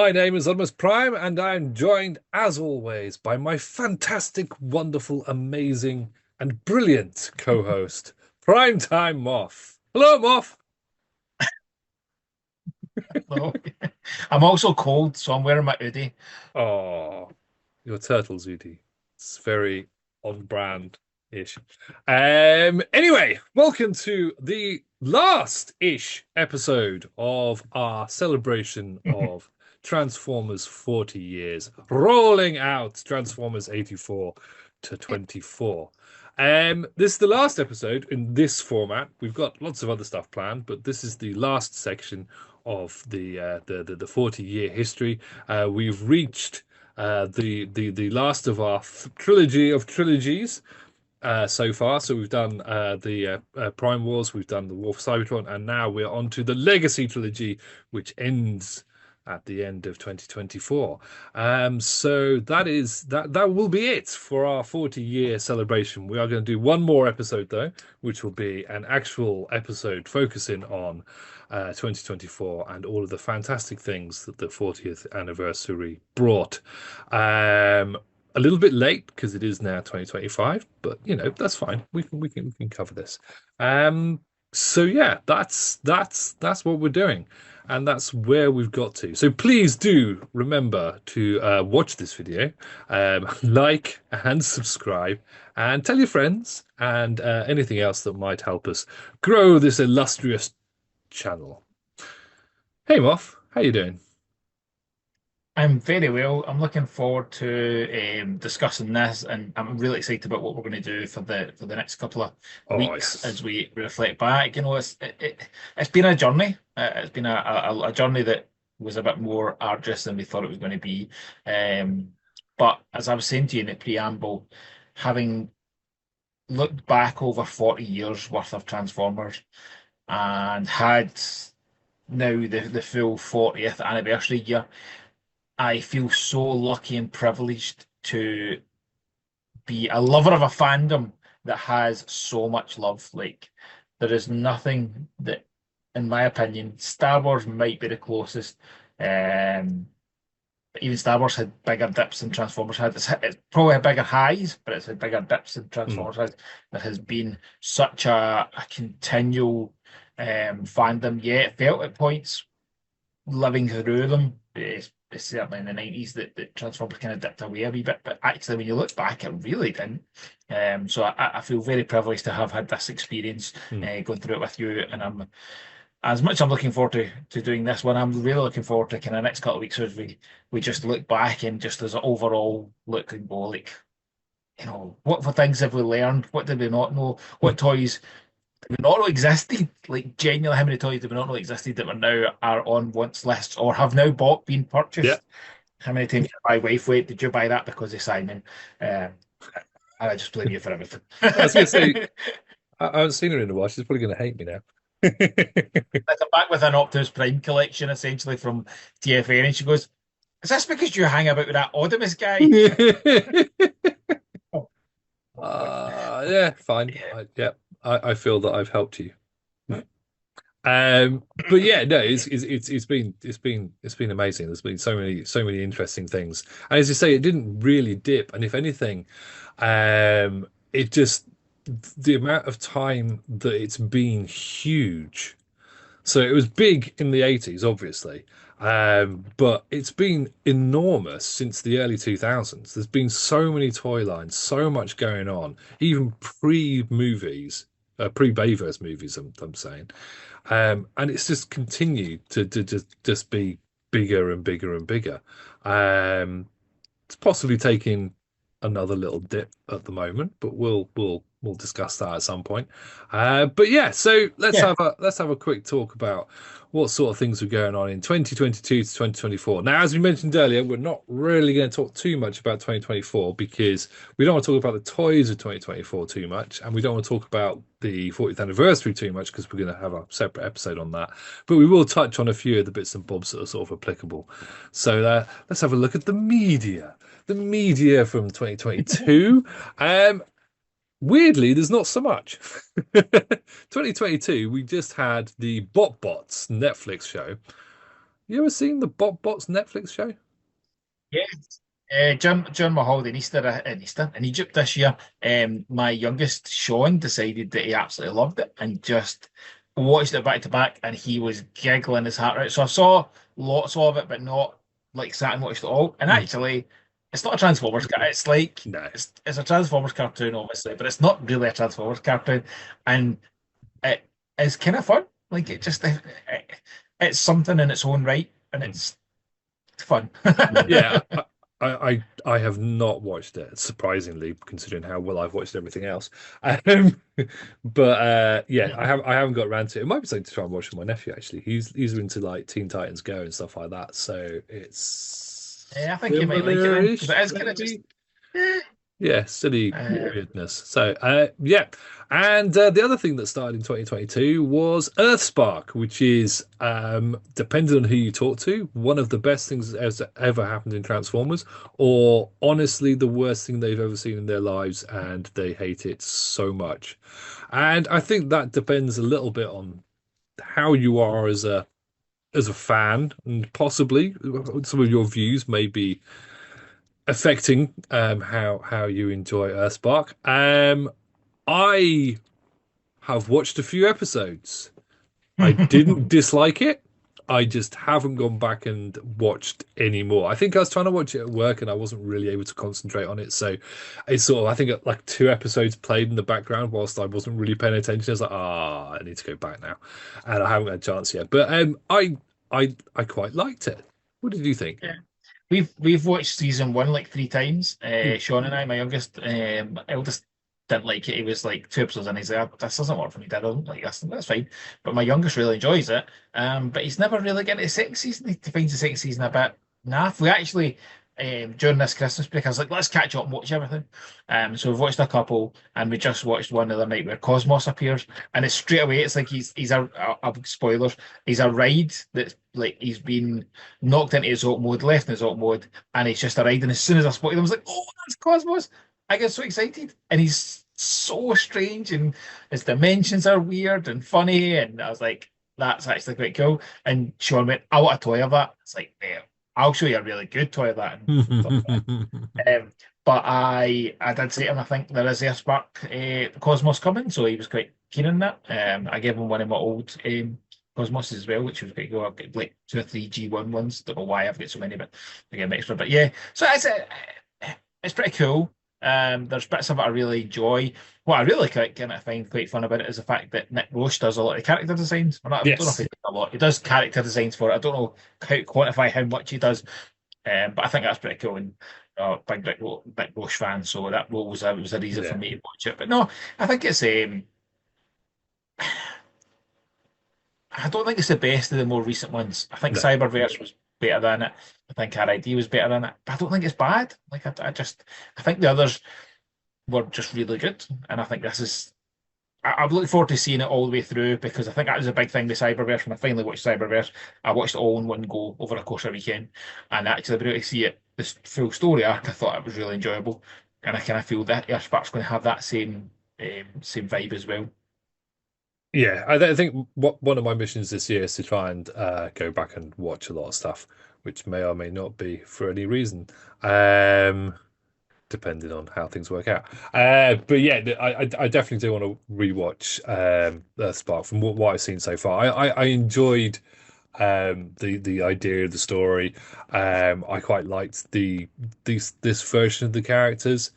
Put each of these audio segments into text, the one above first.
My name is Oddimus Prime, and I'm joined, as always, by my fantastic, wonderful, amazing, and brilliant co-host, Primetime Moff. Hello, Moff. No. I'm also cold, so I'm wearing my hoodie. Oh, your turtle Zudi. It's very on brand-ish. Anyway, welcome to the last-ish episode of our celebration of Transformers 40 years, rolling out Transformers 84 to 24. This is the last episode in this format. We've got lots of other stuff planned, but this is the last section of the 40-year history. We've reached the last of our trilogy of trilogies so far. So we've done the Prime Wars, we've done the War for Cybertron, and now we're on to the Legacy trilogy, which ends at the end of 2024. So that will be it for our 40-year celebration. We are going to do one more episode though, which will be an actual episode focusing on 2024 and all of the fantastic things that the 40th anniversary brought. A little bit late because it is now 2025, but that's fine. We can cover this. So yeah, that's what we're doing, and that's where we've got to. So please do remember to watch this video, like and subscribe, and tell your friends and anything else that might help us grow this illustrious channel. Hey Moff, how you doing? I'm very well. I'm looking forward to discussing this, and I'm really excited about what we're going to do for the next couple of Oh, weeks as we reflect back. It's been a journey. It's been a journey that was a bit more arduous than we thought it was going to be. But as I was saying to you in the preamble, having looked back over 40 years worth of Transformers and had now the full 40th anniversary year. I feel so lucky and privileged to be a lover of a fandom that has so much love. Like, there is nothing that, in my opinion, Star Wars might be the closest. Um, Even Star Wars had bigger dips than Transformers had. It's probably had bigger highs, but it's had bigger dips than mm, Transformers had. There has been such a continual fandom. Yeah, it felt at points living through them. It's certainly in the 90s that Transformers kind of dipped away a wee bit, but actually, when you look back, it really didn't. So I feel very privileged to have had this experience mm. going through it with you, and I'm as much I'm looking forward to doing this one. I'm really looking forward to kind of next couple of weeks as we just look back and just as an overall look and go like, what for things have we learned? What did we not know? What toys did we not know existed? Like, genuinely, how many toys did we not know existed that are on wants lists or have now been Yeah, purchased? How many times did my wife wait? Did you buy that because of Simon? Um, I just blame you for everything. I was going to say I haven't seen her in a while. She's probably going to hate me now. I come back with an Optimus Prime collection essentially from TFA, and she goes, "Is this because you hang about with that Oddimus guy?" Oh, Yeah, fine. yeah, I feel that I've helped you. But yeah, no, it's been amazing. There's been so many interesting things, and as you say, it didn't really dip. And if anything, it just the amount of time that it's been huge. So it was big in the 80s, obviously, but it's been enormous since the early 2000s. There's been so many toy lines, so much going on, even pre-movies, pre-Bayverse movies, I'm saying. And it's just continued to just be bigger and bigger and bigger. It's possibly taking another little dip at the moment, but we'll discuss that at some point. But yeah, so yeah. let's have a quick talk about what sort of things were going on in 2022 to 2024. Now, as we mentioned earlier, we're not really going to talk too much about 2024 because we don't want to talk about the toys of 2024 too much, and we don't want to talk about the 40th anniversary too much because we're going to have a separate episode on that. But we will touch on a few of the bits and bobs that are sort of applicable. So let's have a look at the media. The media from 2022. Weirdly, there's not so much. 2022, we just had the BotBots Netflix show, You ever seen the Bots Netflix show? Yeah. During my holiday in Egypt this year, my youngest Sean decided that he absolutely loved it and just watched it back to back, and he was giggling his heart out. So I saw lots of it, but not like sat and watched it all. And Mm. actually, it's not a Transformers. It's like No. it's a Transformers cartoon, obviously, but it's not really a Transformers cartoon, and it is kind of fun. Like it's something in its own right, and Mm. it's fun. Yeah, I have not watched it, surprisingly, considering how well I've watched everything else. Um, but yeah, I haven't got around to it. It might be something to try and watch with my nephew actually. He's into like Teen Titans Go and stuff like that, so it's Yeah, I think you might like it then, because similar-ish, it is kind of just. maybe. eh, Yeah, silly Uh, weirdness. So, yeah. And the other thing that started in 2022 was Earthspark, which is, depending on who you talk to, one of the best things that has ever happened in Transformers, or honestly, the worst thing they've ever seen in their lives, and they hate it so much. And I think that depends a little bit on how you are as a fan, and possibly some of your views may be affecting how you enjoy Earthspark. I have watched a few episodes. I didn't dislike it. I just haven't gone back and watched any more. I think I was trying to watch it at work and I wasn't really able to concentrate on it. So it's sort of, I think like two episodes played in the background whilst I wasn't really paying attention. I was like, I need to go back now. And I haven't had a chance yet. But I quite liked it. What did you think? yeah. We've watched season one like three times. Hmm. Sean and I, my youngest, eldest didn't like it. He was like two episodes and he's like, "Oh, this doesn't work for me, Dad. I don't like this." That's fine. But my youngest really enjoys it. But he's never really getting to the second season. He finds the second season a bit naff. We actually during this Christmas break, I was like, let's catch up and watch everything. So we've watched a couple, and we just watched one the other night where Cosmos appears, and it's straight away. It's like he's a spoilers. He's a ride that's like he's been knocked into his alt mode, left in his alt mode, and it's just a ride. And as soon as I spotted him, I was like, oh, that's Cosmos. I get so excited. And he's so strange, and his dimensions are weird and funny. And I was like, that's actually quite cool. And Sean went, I want a toy of that. It's like, yeah, I'll show you a really good toy of that. And stuff like that. But I did say to him, I think there is Earthspark Cosmos coming, so he was quite keen on that. I gave him one of my old Cosmos as well, which was quite cool. I've got like two or three G1 ones. Don't know why I've got so many, but I get them extra. But yeah, so it's pretty cool. There's bits of it I really enjoy. What I really kind of find quite fun about it is the fact that Nick Roche does a lot of character designs. I don't know if he Yes. does a lot. He does character designs for it. I don't know how quantify how much he does, but I think that's pretty cool. And big Nick Roche fan, so that was a reason for Yeah. me to watch it. But no, I think it's I don't think it's the best of the more recent ones. I think No. Cyberverse was better than it. I think RID was better than it, but I don't think it's bad. Like I think the others were just really good, and I think this is. I'm looking forward to seeing it all the way through because I think that was a big thing with Cyberverse. When I finally watched Cyberverse, I watched it all in one go over a course of a weekend, and actually being able to see it this full story arc, I thought it was really enjoyable, and I kind of feel that Earthspark's going to have that same vibe as well. Yeah, I think one of my missions this year is to try and go back and watch a lot of stuff, which may or may not be for any reason, um, depending on how things work out. But yeah, I definitely do want to rewatch Earthspark from what I've seen so far. I enjoyed the idea of the story. I quite liked this version of the characters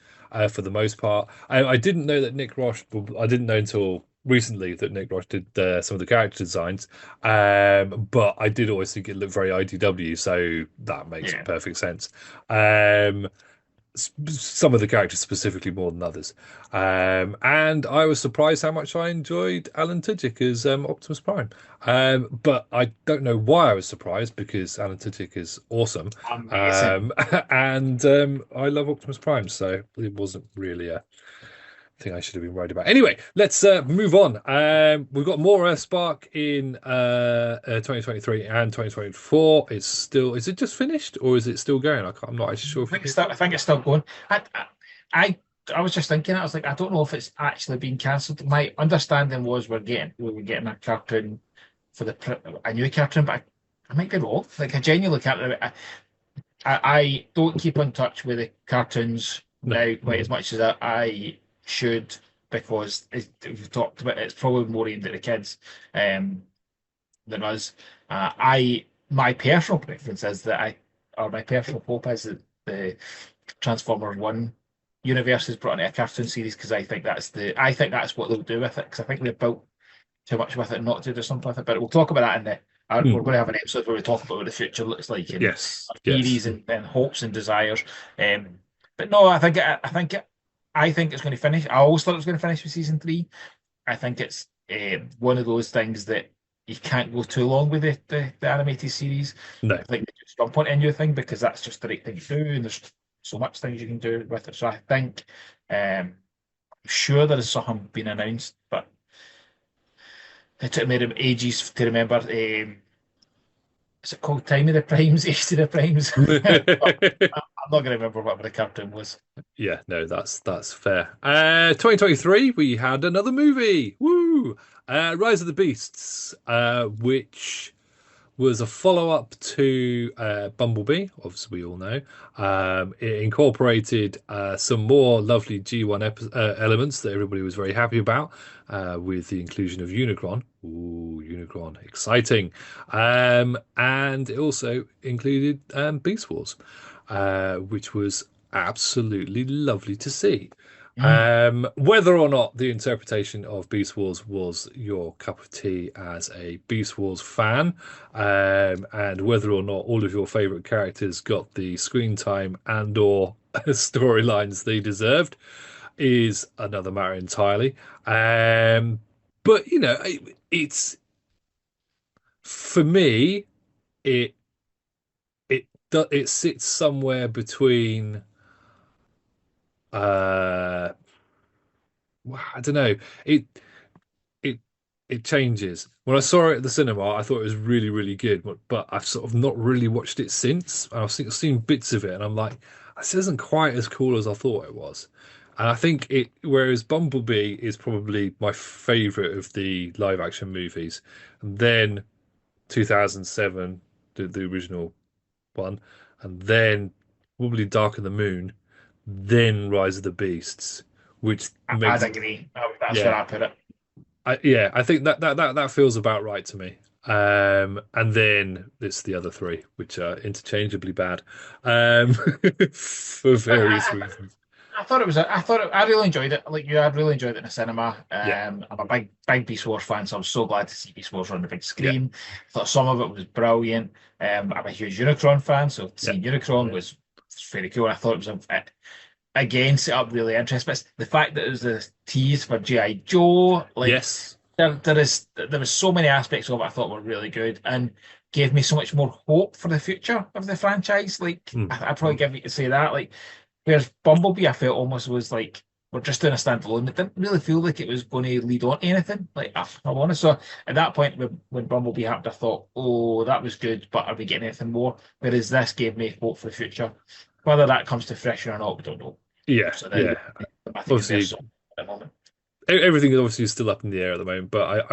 for the most part. I didn't know that Nick Roche. I didn't know until recently that Nick Roche did some of the character designs. But I did always think it looked very IDW, so that makes Yeah. perfect sense. Um, some of the characters specifically more than others. And I was surprised how much I enjoyed Alan Tudyk as Optimus Prime. But I don't know why I was surprised because Alan Tudyk is awesome. Amazing. And I love Optimus Prime, so it wasn't really a thing I should have been worried about. Anyway, let's move on. We've got more Earthspark in 2023 and 2024. It's still, is it just finished or is it still going? I'm not actually sure if you. I think it's still going. I, I was just thinking, I was like, I don't know if it's actually been cancelled. My understanding was we were getting a cartoon for a new cartoon, but I might be wrong. Like I genuinely can't remember. I don't keep in touch with the cartoons No. now quite as much as I should because we've talked about it, it's probably more aimed at the kids than us. My personal preference is that or my personal hope is that the Transformers One universe is brought into a cartoon series because I think that's what they'll do with it because I think they've built too much with it not to do something with it. But we'll talk about that in the. We're Mm. going to have an episode where we talk about what the future looks like in Yes. our Yes. theories and hopes and desires. But no, I think it's going to finish. I always thought it was going to finish with season three. I think it's one of those things that you can't go too long with the animated series. No. I think they just jump onto a new thing because that's just the right thing to do, and there's so much things you can do with it. So I think I'm sure there is something being announced, but it took me ages to remember. Is it called Time of the Primes, Age of the Primes? I'm not going to remember what the cartoon was. Yeah, no, that's fair. 2023, we had another movie. Woo! Rise of the Beasts, which was a follow-up to Bumblebee, obviously we all know. It incorporated some more lovely G1 elements that everybody was very happy about, with the inclusion of Unicron. Ooh, Unicron, exciting. And it also included Beast Wars, which was absolutely lovely to see. Mm. Whether or not the interpretation of Beast Wars was your cup of tea as a Beast Wars fan, and whether or not all of your favorite characters got the screen time and or storylines they deserved is another matter entirely. But it's for me, it it sits somewhere between uh I don't know. It it changes. When I saw it at the cinema, I thought it was really, really good, but I've sort of not really watched it since. I've seen bits of it, and I'm like, this isn't quite as cool as I thought it was. And I think whereas Bumblebee is probably my favorite of the live action movies, and then 2007, the original one, and then probably Dark of the Moon, then Rise of the Beasts, which I'd makes, agree. That's where yeah, I put it. yeah, I think that feels about right to me. And then it's the other three, which are interchangeably bad, um, for various I, reasons. I thought it was. I really enjoyed it. Like you, I really enjoyed it in the cinema. Yeah, I'm a big Beast Wars fan, so I'm so glad to see Beast Wars on the big yeah, screen. I thought some of it was brilliant. I'm a huge Unicron fan, so yeah, seeing Unicron was very cool. I thought it was again set up really interesting. But the fact that it was a tease for GI Joe, like yes, there was so many aspects of it I thought were really good and gave me so much more hope for the future of the franchise. Like mm, I'd probably give you to say that. Like whereas Bumblebee, I felt almost was like we're just doing a standalone. It didn't really feel like it was going to lead on to anything. Like if I'm honest, so at that point when Bumblebee happened, I thought, oh, that was good, but are we getting anything more? Whereas this gave me hope for the future. Whether that comes to fruition or not, we don't know. yeah, So yeah. I think is their Obviously, song at the moment. everything is obviously still up in the air at the moment, but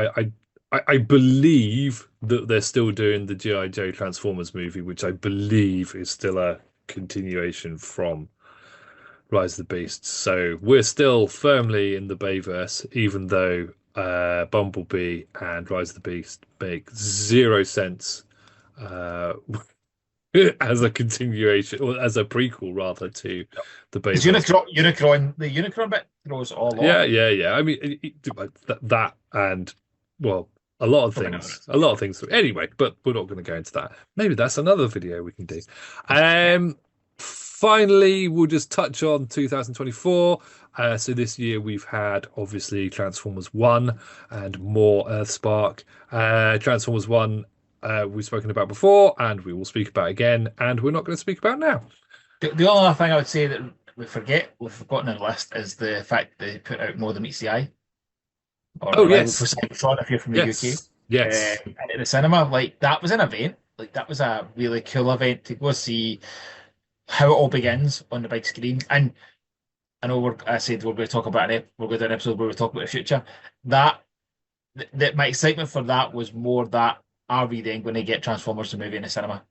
I believe that they're still doing the G.I. Joe Transformers movie, which I believe is still a continuation from Rise of the Beasts. So we're still firmly in the Bayverse, even though Bumblebee and Rise of the Beast make zero sense uh, as a continuation or as a prequel rather to the Because Bayverse. The Unicron bit throws all Yeah, off. yeah, yeah. I mean, that and well, a lot of So many others. things, a lot of things. Anyway, but we're not going to go into that. Maybe that's another video we can do. Yeah. Finally, we'll just touch on 2024. So this year we've had obviously Transformers 1 and more Earthspark. Transformers 1 we've spoken about before, and we will speak about again, and we're not going to speak about now. The only other thing I would say that we've forgotten on the list is the fact they put out More Than Meets the Eye or Oh Arrival for yes, Cybertron if you're from the UK. yes, yes, And at the cinema, like that was an event. Like that was a really cool event to go see how it all begins on the big screen. And I know I said we're going to talk about we're going to do an episode where we talk about the future. That my excitement for that was more that are we then going to get Transformers the movie in the cinema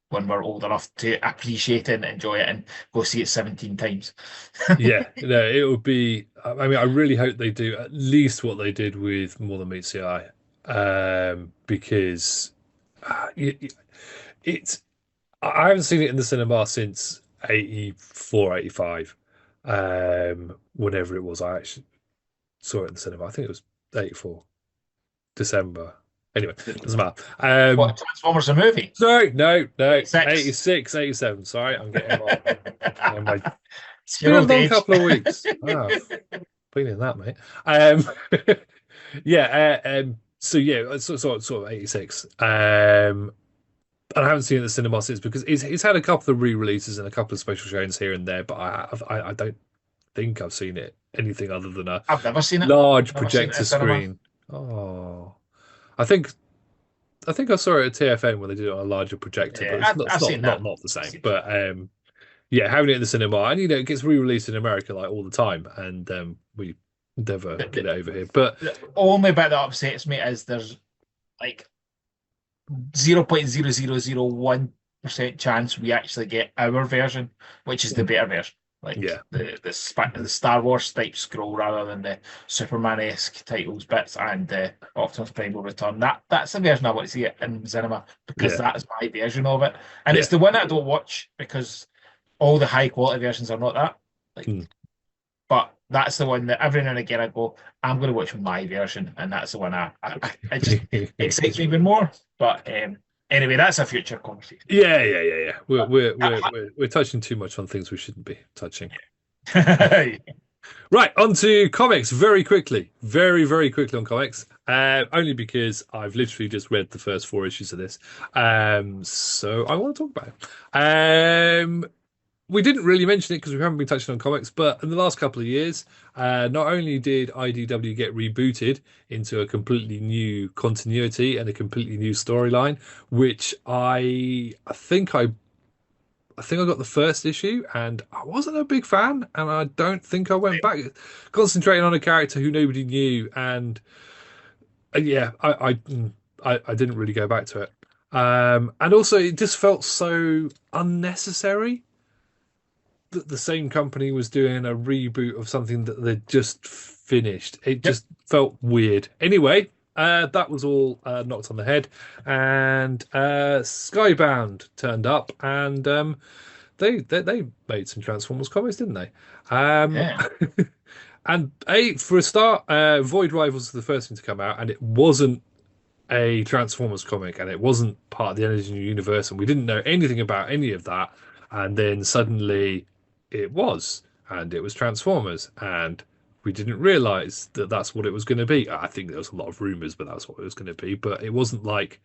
when we're old enough to appreciate it and enjoy it and go see it 17 times? Yeah, no, it would be. I mean, I really hope they do at least what they did with More Than Meets the Eye, because it's. I haven't seen it in the cinema since 84, 85. Whenever it was, I actually saw it in the cinema. I think it was 84, December. Anyway, doesn't matter. What, Transformers the movie? Sorry, no, 86. 86, 87. Sorry, I'm getting old. My It's It's your been a old long age. couple of weeks. Wow, been in that, mate. Um, yeah. So yeah, sort of 86. And I haven't seen it in the cinema since because it's had a couple of re-releases and a couple of special showings here and there, but I don't think I've seen it anything other than a I've never seen it. large Never seen it in projector cinema. screen. Oh, I think I think I saw it at TFN when they did it on a larger projector, but Yeah, it's not it's I've not seen not that. not the I've same. seen But yeah, having it in the cinema, and it gets re-released in America like all the time, and we never it. get it over here. But The only bit that upsets me is there's like 0.0001% chance we actually get our version, which is the better version. Like yeah, the Star Wars type scroll rather than the Superman-esque titles bits and Optimus Prime will return. That's the version I want to see it in cinema because yeah, that's my version of it. And yeah. it's the one I don't watch because all the high quality versions are not that. Like, Hmm. but that's the one that every now and again I go, I'm going to watch my version, and that's the one I just excites me even more. But anyway, that's a future conversation. Yeah. We're touching too much on things we shouldn't be touching. Right, on to comics very quickly. Very quickly on comics. Only because I've literally just read the first four issues of this. So I want to talk about it. We didn't really mention it because we haven't been touching on comics, but in the last couple of years, not only did IDW get rebooted into a completely new continuity and a completely new storyline, which I think I got the first issue and I wasn't a big fan, and I don't think I went back. Concentrating on a character who nobody knew, and yeah, I didn't really go back to it. And also, it just felt so unnecessary that the same company was doing a reboot of something that they'd just finished. It Yep. just felt weird. Anyway, that was all knocked on the head, and Skybound turned up, and they made some Transformers comics, didn't they? Um, Yeah. and for a start, Void Rivals was the first thing to come out, and it wasn't a Transformers comic, and it wasn't part of the Energy universe, and we didn't know anything about any of that. And then suddenly it was, and it was Transformers, and we didn't realize that that's what it was going to be. I think there was a lot of rumors, but that's what it was going to be. But it wasn't like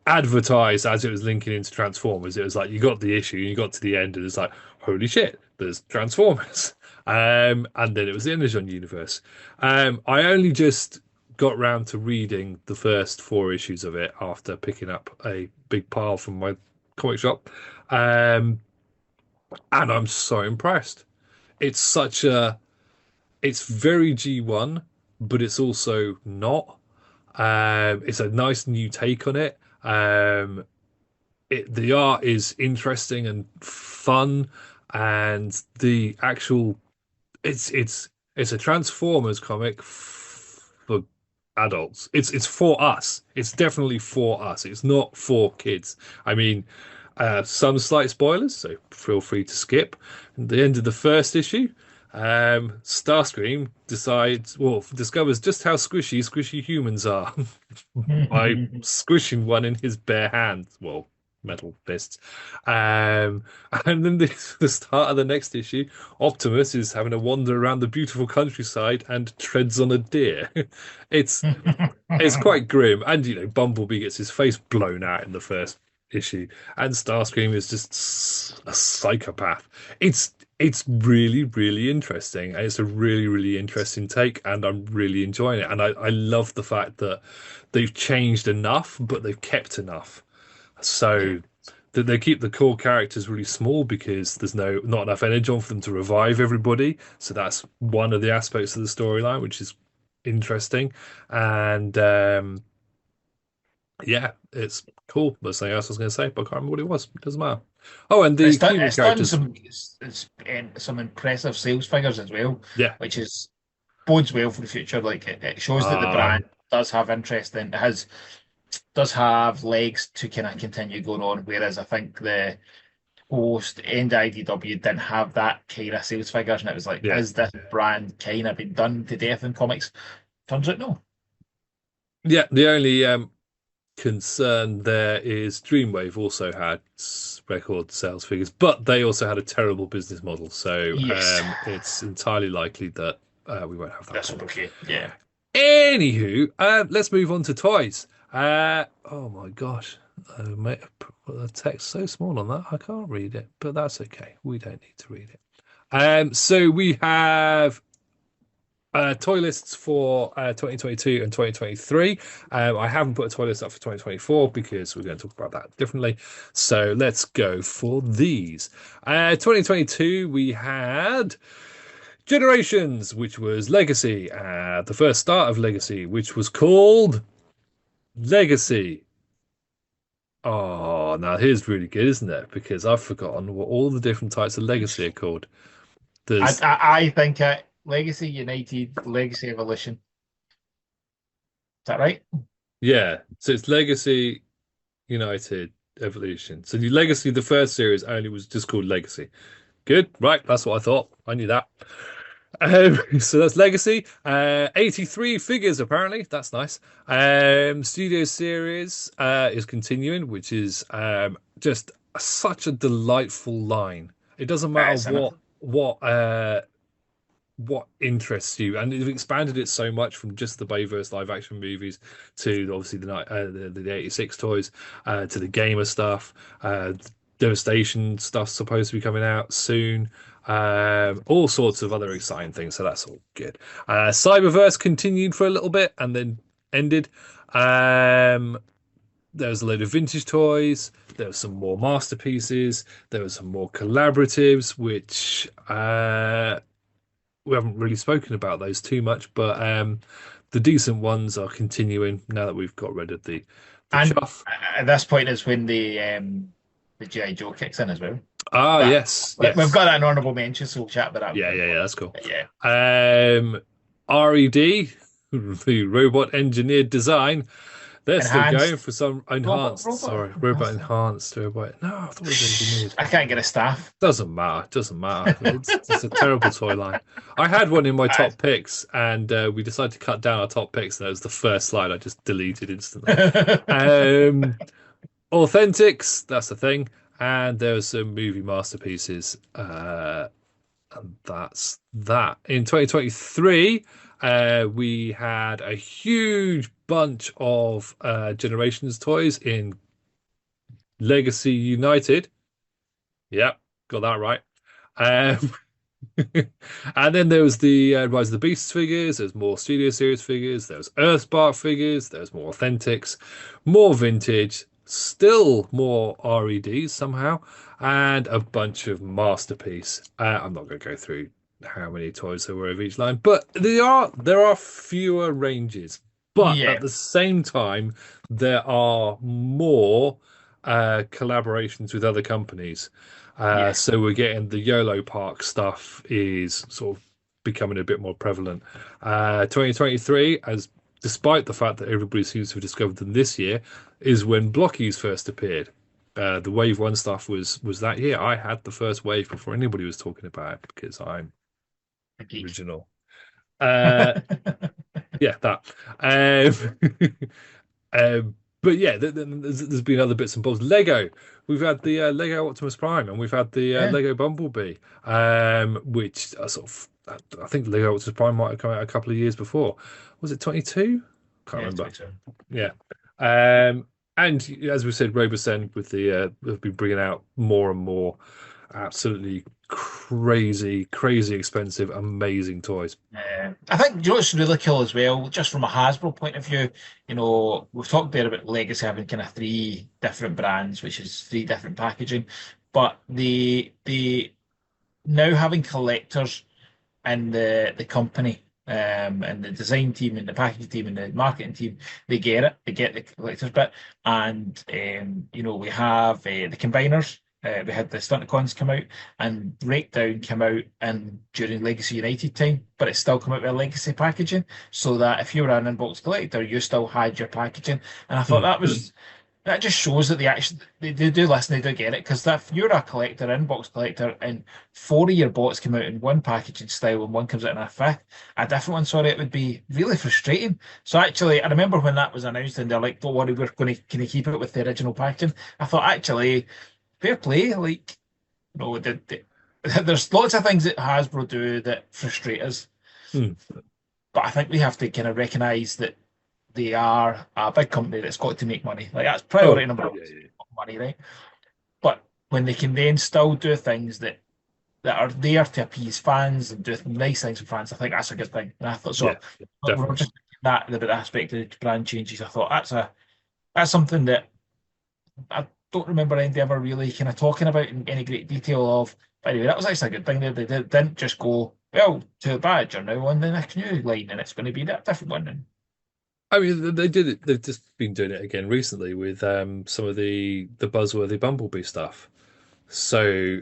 advertised as it was linking into Transformers. It was like you got the issue, you got to the end, and it's like, holy shit, there's Transformers. And then it was the Energon universe. I only just got round to reading the first four issues of it after picking up a big pile from my comic shop. Um, and I'm so impressed. It's such a, it's very G1, but it's also not. It's a nice new take on it. The art is interesting and fun, and the actual it's a Transformers comic for adults. It's for us. It's definitely for us. It's not for kids. I mean, some slight spoilers, so feel free to skip. At the end of the first issue, Starscream discovers just how squishy humans are by squishing one in his bare hands. Well, metal fists. Um, and then the start of the next issue, Optimus is having a wander around the beautiful countryside and treads on a deer. It's it's quite grim, and Bumblebee gets his face blown out in the first issue, and Starscream is just a psychopath. It's really interesting, and it's a really interesting take, and I'm really enjoying it. And I love the fact that they've changed enough, but they've kept enough, Yeah. so that they keep the core characters really small because there's not enough energy on for them to revive everybody. So that's one of the aspects of the storyline, which is interesting. And Yeah, it's cool. There's something else I was going to say, but I can't remember what it was. It doesn't matter. Oh, and the It's done. human It's done characters. some impressive sales figures as well, Yeah. which is bodes well for the future. Like it shows that the Uh, brand does have interest and it has does have legs to kind of continue going on. Whereas I think the post end IDW didn't have that kind of sales figures, and it was like, yeah. is this brand kind of been done to death in comics? Turns out no. Yeah. The only concern there is Dreamwave also had record sales figures, but they also had a terrible business model. So Yes, it's entirely likely that we won't have that that's problem. okay. Yeah. Anywho, let's move on to toys. Oh my gosh, mate, the text so small on that I can't read it, but that's okay. We don't need to read it. So we have toy lists for 2022 and 2023. I haven't put a toy list up for 2024 because we're going to talk about that differently. So let's go for these. 2022, we had Generations, which was Legacy, the first start of Legacy, which was called Legacy. Oh, now here's really good, isn't it? Because I've forgotten what all the different types of Legacy are called. There's, I think Legacy United, Legacy Evolution. Is that right? yeah, so it's Legacy United Evolution. So the Legacy, the first series only was just called Legacy. Good, right? That's what I thought. I knew that. So that's Legacy. 83 figures apparently. That's nice. Studio Series is continuing, which is just such a delightful line. It doesn't matter Isn't it? what interests you, and they've expanded it so much from just the Bayverse live action movies to obviously the 86 toys, to the gamer stuff. Devastation stuff's supposed to be coming out soon. All sorts of other exciting things, so that's all good. Cyberverse continued for a little bit and then ended. Um, there was a load of vintage toys. There was some more masterpieces. There was some more collaboratives, which we haven't really spoken about those too much, but the decent ones are continuing now that we've got rid of the And chuff. at this point is when the GI Joe kicks in as well. Ah, But yes, we've yes. got an honourable mention, so we'll chat about that Yeah, when we yeah, come yeah, on. that's cool. But yeah. RED, the robot engineered design, they're still going Enhanced. for some Robot, enhanced, robot. sorry, robot enhanced, robot. No, I thought it was engineered. I can't get a staff. Doesn't matter. Doesn't matter. It's a terrible toy line. I had one in my top picks, and we decided to cut down our top picks, and that was the first slide I just deleted instantly. Um, Authentics, that's the thing, and there were some movie masterpieces, and that's that. In 2023, we had a huge bunch of Generations toys in Legacy United. Yep, got that right. Um, and then there was the Rise of the Beasts figures. There's more Studio Series figures. There's Earthspark figures. There's more Authentics, more vintage, still more REDs somehow, and a bunch of Masterpiece. I'm not going to go through how many toys there were of each line, but there are fewer ranges. But at Yeah, the same time, there are more collaborations with other companies. yes, So we're getting the YOLO Park stuff is sort of becoming a bit more prevalent. 2023, as despite the fact that everybody seems to have discovered them this year, is when Blockies first appeared. The Wave One stuff was that year. I had the first wave before anybody was talking about it because I'm a geek. original. Uh, yeah, that. But yeah, there's been other bits and bobs. Lego, we've had the Lego Optimus Prime, and we've had the Yeah, Lego Bumblebee, which are sort of, I think Lego Optimus Prime might have come out a couple of years before. Was it 22? Can't yeah, remember. 22. Yeah. And as we said, Robosend with have been bringing out more and more absolutely crazy, crazy expensive, amazing toys. I think you know what's really cool as well, just from a Hasbro point of view, we've talked there about Legacy having kind of three different brands, which is three different packaging, but the now having collectors in the company, and the design team and the packaging team and the marketing team, they get it. They get the collector's bit. And we have the combiners. We had the Stunticons come out, and Breakdown came out and during Legacy United time, but it still come out with a legacy packaging, so that if you were an inbox collector, you still had your packaging. And I thought Hmm. that just shows that they do listen, they do get it. Because if you're a collector, inbox collector, and four of your bots come out in one packaging style and one comes out in a different one, sorry, it would be really frustrating. So actually, I remember when that was announced and they're like, "Don't worry, we're going to can you keep it with the original packaging." I thought actually, fair play. Like, there's lots of things that Hasbro do that frustrate us, Hmm. but I think we have to kind of recognise that they are a big company that's got to make money. Like that's priority Oh, number one, yeah, is yeah. money, right? But when they can then still do things that are there to appease fans and do nice things for fans, I think that's a good thing. And I thought Yeah, so. yeah, We're definitely. just that the aspect of the brand changes. I thought that's something that I don't remember Andy ever really kind of talking about in any great detail of. But anyway, that was actually a good thing there. Didn't just go, well, too bad, you're now on the next new line and it's going to be that different one. And I mean, they did it. They've just been doing it again recently with some of the Buzzworthy Bumblebee stuff. So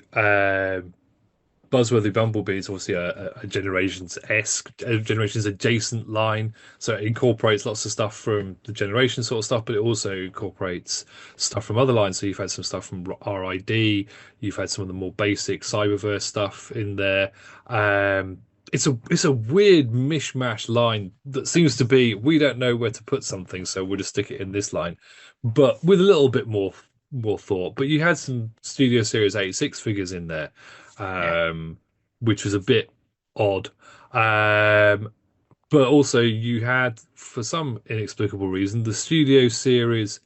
Buzzworthy Bumblebee is obviously a Generations-esque, a Generations adjacent line. So it incorporates lots of stuff from the Generation sort of stuff, but it also incorporates stuff from other lines. So you've had some stuff from RID, you've had some of the more basic Cyberverse stuff in there. It's a weird mishmash line that seems to be we don't know where to put something, so we'll just stick it in this line, but with a little bit more thought. But you had some Studio Series 86 figures in there, yeah, um, which was a bit odd. Um, but also, you had, for some inexplicable reason, the Studio Series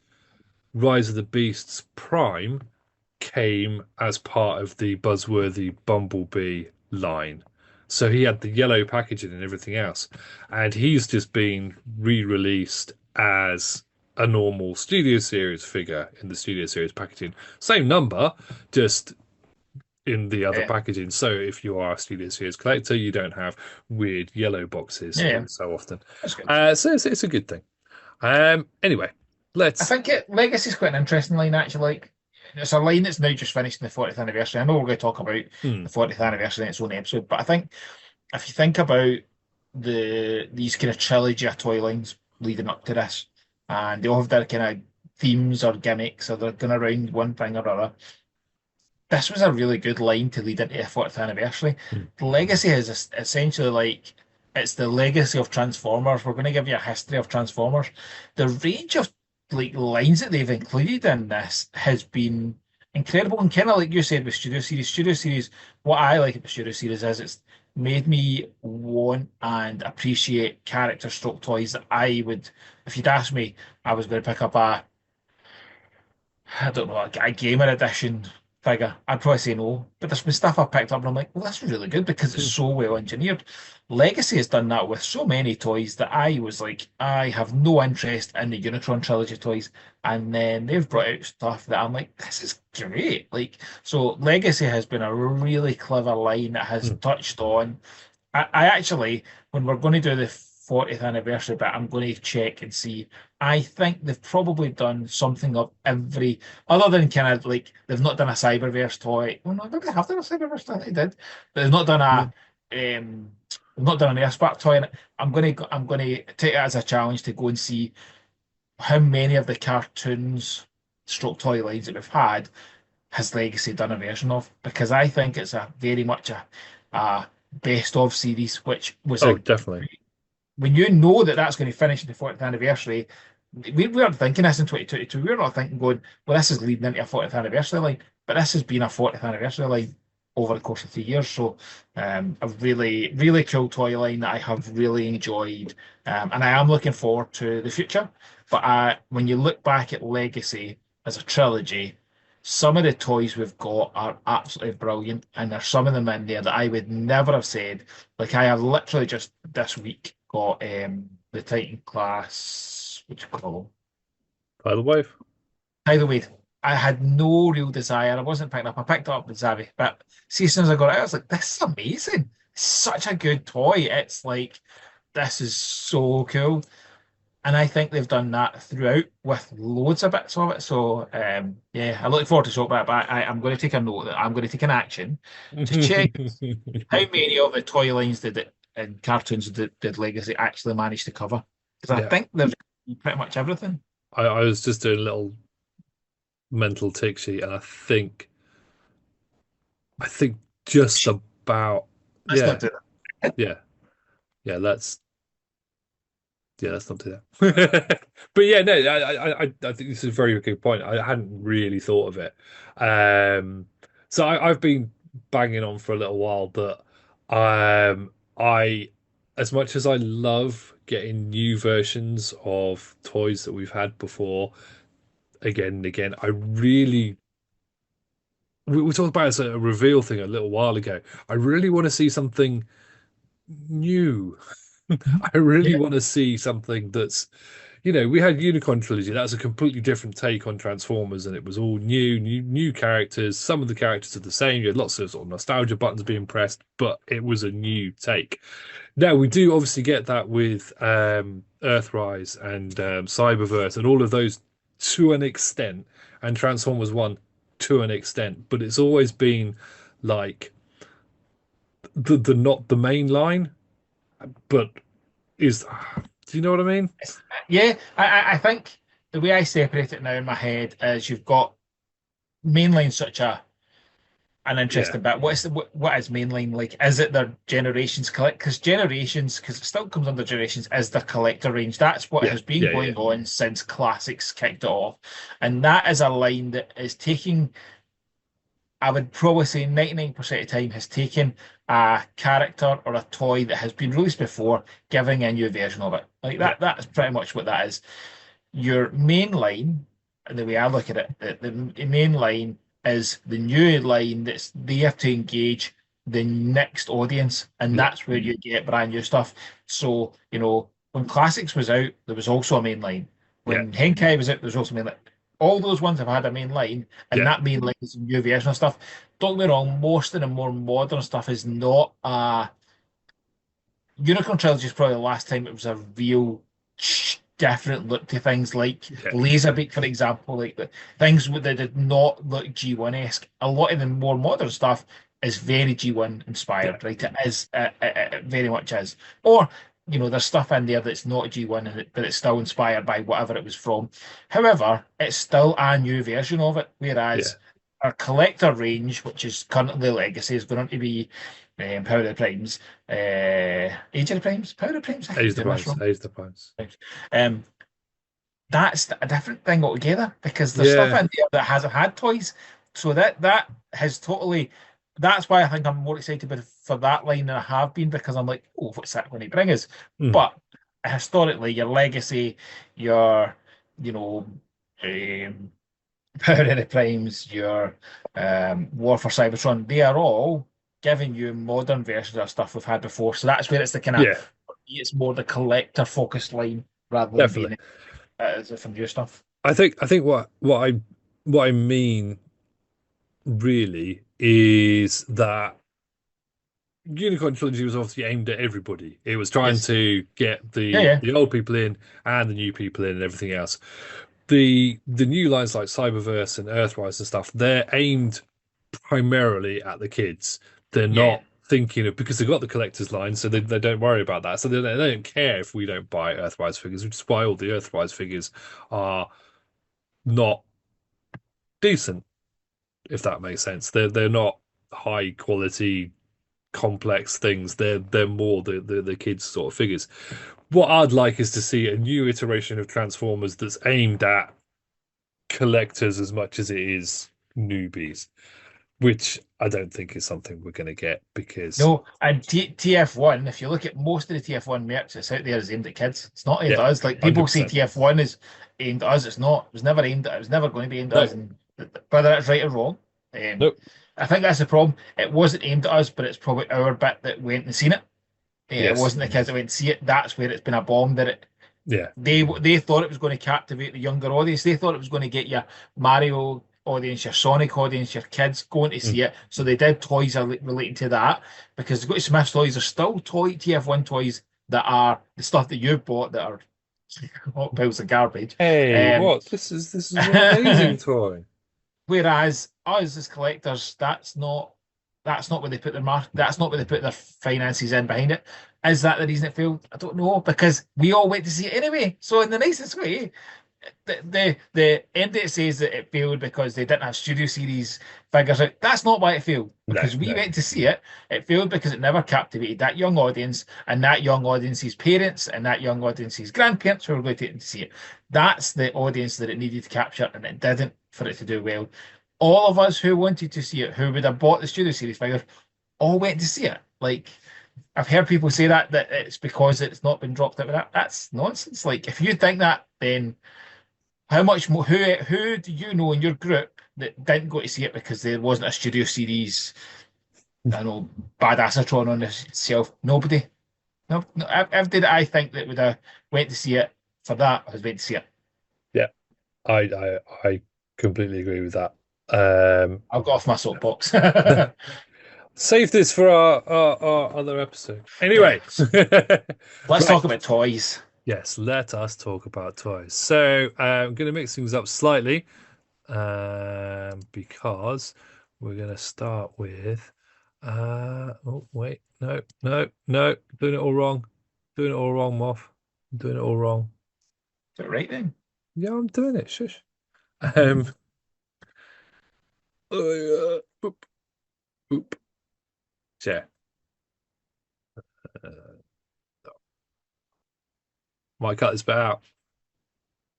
Rise of the Beasts Prime came as part of the Buzzworthy Bumblebee line. So he had the yellow packaging and everything else. And he's just been re released as a normal Studio Series figure in the Studio Series packaging. Same number, just in the other yeah, packaging. So if you are a Studio Series collector, you don't have weird yellow boxes yeah. so often. That's good. So it's a good thing. Anyway, I let's. think Legacy is quite an interesting line, actually. Like, it's a line that's now just finished in the 40th anniversary. I know we're going to talk about Hmm, the 40th anniversary in its own episode, but I think if you think about these kind of trilogy of toy lines leading up to this, and they all have their kind of themes or gimmicks, or they're going around one thing or other. This was a really good line to lead into the 40th anniversary. hmm, The Legacy is essentially like it's the legacy of Transformers. We're going to give you a history of Transformers. The range of like lines that they've included in this has been incredible, and kind of like you said with Studio Series. Studio Series, what I like about Studio Series is it's made me want and appreciate character stroke toys that I would, if you'd asked me, I was going to pick up I don't know, a gamer edition figure, I'd probably say no. But there's been stuff I've picked up and I'm like, well, that's really good because it's hmm, so well engineered. Legacy has done that with so many toys that I was like, I have no interest in the Unicron trilogy toys. And then they've brought out stuff that I'm like, this is great. Like, so Legacy has been a really clever line that has hmm, touched on. I actually, when we're going to do the 40th anniversary bit, I'm going to check and see. I think they've probably done something of every, other than kind of like they've not done a Cyberverse toy. Well, no, maybe they have done a Cyberverse toy. They did, but they've not done yeah. they've not done an Earthspark toy. And I'm going to take it as a challenge to go and see how many of the cartoons, stroke toy lines that we've had has Legacy done a version of, because I think it's a very much a best of series, which was Oh, a definitely. when you know that that's going to finish in the 40th anniversary. We weren't thinking this in 2022. We were not thinking going, well, this is leading into a 40th anniversary line, but this has been a 40th anniversary line over the course of 3 years. So, a really, really cool toy line that I have really enjoyed, and I am looking forward to the future. But when you look back at Legacy as a trilogy, some of the toys we've got are absolutely brilliant, and there's some of them in there that I would never have said. Like I have literally just this week got the Titan class, what do you call them? Tidal Wave. By the way, I had no real desire. I wasn't picking up. I picked it up with Zavi, but see, as soon as I got it, I was like, "This is amazing! It's such a good toy." It's like this is so cool. And I think they've done that throughout with loads of bits of it. So yeah, I look forward to talking about it, but I'm going to take a note that I'm going to take an action to check how many of the toy lines did it and cartoons did Legacy actually manage to cover. Because I Yeah, think they've pretty much everything. I was just doing a little mental tick sheet, and I think just about Let's not yeah, do that. yeah, yeah. Let's not do that. But yeah, no, I think this is a very good point. I hadn't really thought of it. So I've been banging on for a little while that I, as much as I love getting new versions of toys that we've had before again and again, I really we talked about it as a reveal thing a little while ago. I really want to see something new. I really Yeah, want to see something that's, we had Unicorn Trilogy. That's a completely different take on Transformers, and it was all new characters. Some of the characters are the same. You had lots of sort of nostalgia buttons being pressed, but it was a new take. Now we do obviously get that with Earthrise and Cyberverse and all of those to an extent, and Transformers One to an extent, but it's always been like the not the main line, but is do you know what I mean? yeah. I think the way I separate it now in my head is you've got mainline such an Yeah, interesting bit. What is mainline like? Is it their generations collect? Because it still comes under generations, is the collector range. That's what yeah, has been yeah, yeah, going on since classics kicked it off, and that is a line that is taking. I would probably say 99% of the time has taken a character or a toy that has been released before, giving a new version of it. Like yeah, that's pretty much what that is. Your main line, and the way I look at it, the main line is the new line that's there to engage the next audience, and yeah, that's where you get brand new stuff. So, when Classics was out, there was also a main line. yeah, When Henkai was out, there was also a main line. All those ones have had a main line, and yeah, that main line is a new version of stuff. Don't get me wrong, most of the more modern stuff is not Unicorn Trilogy is probably the last time it was a real different look to things like yeah, Laserbeak, for example, like things that did not look G1-esque. A lot of the more modern stuff is very G1 yeah, inspired, right? It is, it very much is. Or, there's stuff in there that's not G1, but it's still inspired by whatever it was from. However, it's still a new version of it, yeah. whereas our collector range, which is currently Legacy, is going to be Power of the Primes, Age of the Primes, Power of the Primes. I keep Age the doing this primes, wrong. age the primes. Um, that's a different thing altogether because there's stuff Yeah, in there that hasn't had toys. So that has totally. That's why I think I'm more excited for that line than I have been because I'm like, oh, what's that going to bring us? mm, But historically, your legacy, your you know, um, Power of the Primes, your War for Cybertron, they are all giving you modern versions of stuff we've had before. So that's where it's the kind of yeah, it's more the collector focused line rather than definitely. being as if new stuff. I think what I mean really is that Unicorn Trilogy was obviously aimed at everybody. It was trying Yes. to get Yeah, the yeah. the old people in and the new people in and everything else. The new lines like Cyberverse and Earthrise and stuff, they're aimed primarily at the kids. They're Yeah. not thinking of because they've got the collector's line, so they don't worry about that. So they don't care if we don't buy Earthrise figures, which is why all the Earthrise figures are not decent, if that makes sense. They're not high quality complex things. They're more the kids sort of figures. What I'd like is to see a new iteration of Transformers that's aimed at collectors as much as it is newbies, which I don't think is something we're going to get because No, and TF1, if you look at most of the TF1 merch that's out there is aimed at kids. It's not aimed yeah, at us. Like people say 100%. TF1 is aimed at us. It's not. It was never aimed at. It was never going to be aimed at No, us. And whether that's right or wrong, nope, I think that's the problem. It wasn't aimed at us, but it's probably our bit that went and seen it. It yes, wasn't the kids that went to see it. That's where it's been a bomb that it yeah, they thought it was going to captivate the younger audience. They thought it was going to get your Mario audience, your Sonic audience, your kids going to mm, see it. So they did toys relating to that because the Go to Smith's toys are still TF1 toys that are the stuff that you bought that are hot piles of garbage. Hey, Um, what? This is an amazing toy. Whereas us as collectors, that's not where they put their mark. That's not where they put their finances in behind it. Is that the reason it failed? I don't know because we all went to see it anyway. So in the nicest way, the end it says that it failed because they didn't have Studio Series figures out. That's not why it failed. No, Because we no. went to see it. It failed because it never captivated that young audience and that young audience's parents and that young audience's grandparents who were going to take them to see it. That's the audience that it needed to capture, and it didn't for it to do well. All of us who wanted to see it, who would have bought the Studio Series figures, all went to see it. Like I've heard people say that it's because it's not been dropped out of that. That's nonsense. Like if you think that, then how much more? Who do you know in your group that didn't go to see it because there wasn't a Studio Series? I know Badassatron on the shelf. Nobody. No, no. Everybody that I think that would have went to see it for that has went to see it. Yeah, I completely agree with that. Um, I'll go off my soapbox. Save this for our other episode. Yeah. Anyway, Let's right. talk about toys. Yes, let us talk about toys. So I'm going to mix things up slightly because we're going to start with. Oh, wait. No, no, no. Doing it all wrong. Doing it all wrong, Moff. Doing it all wrong. Is it right then? Yeah, I'm doing it. Shush. Um, boop, boop. Yeah. Uh, might cut this bit out.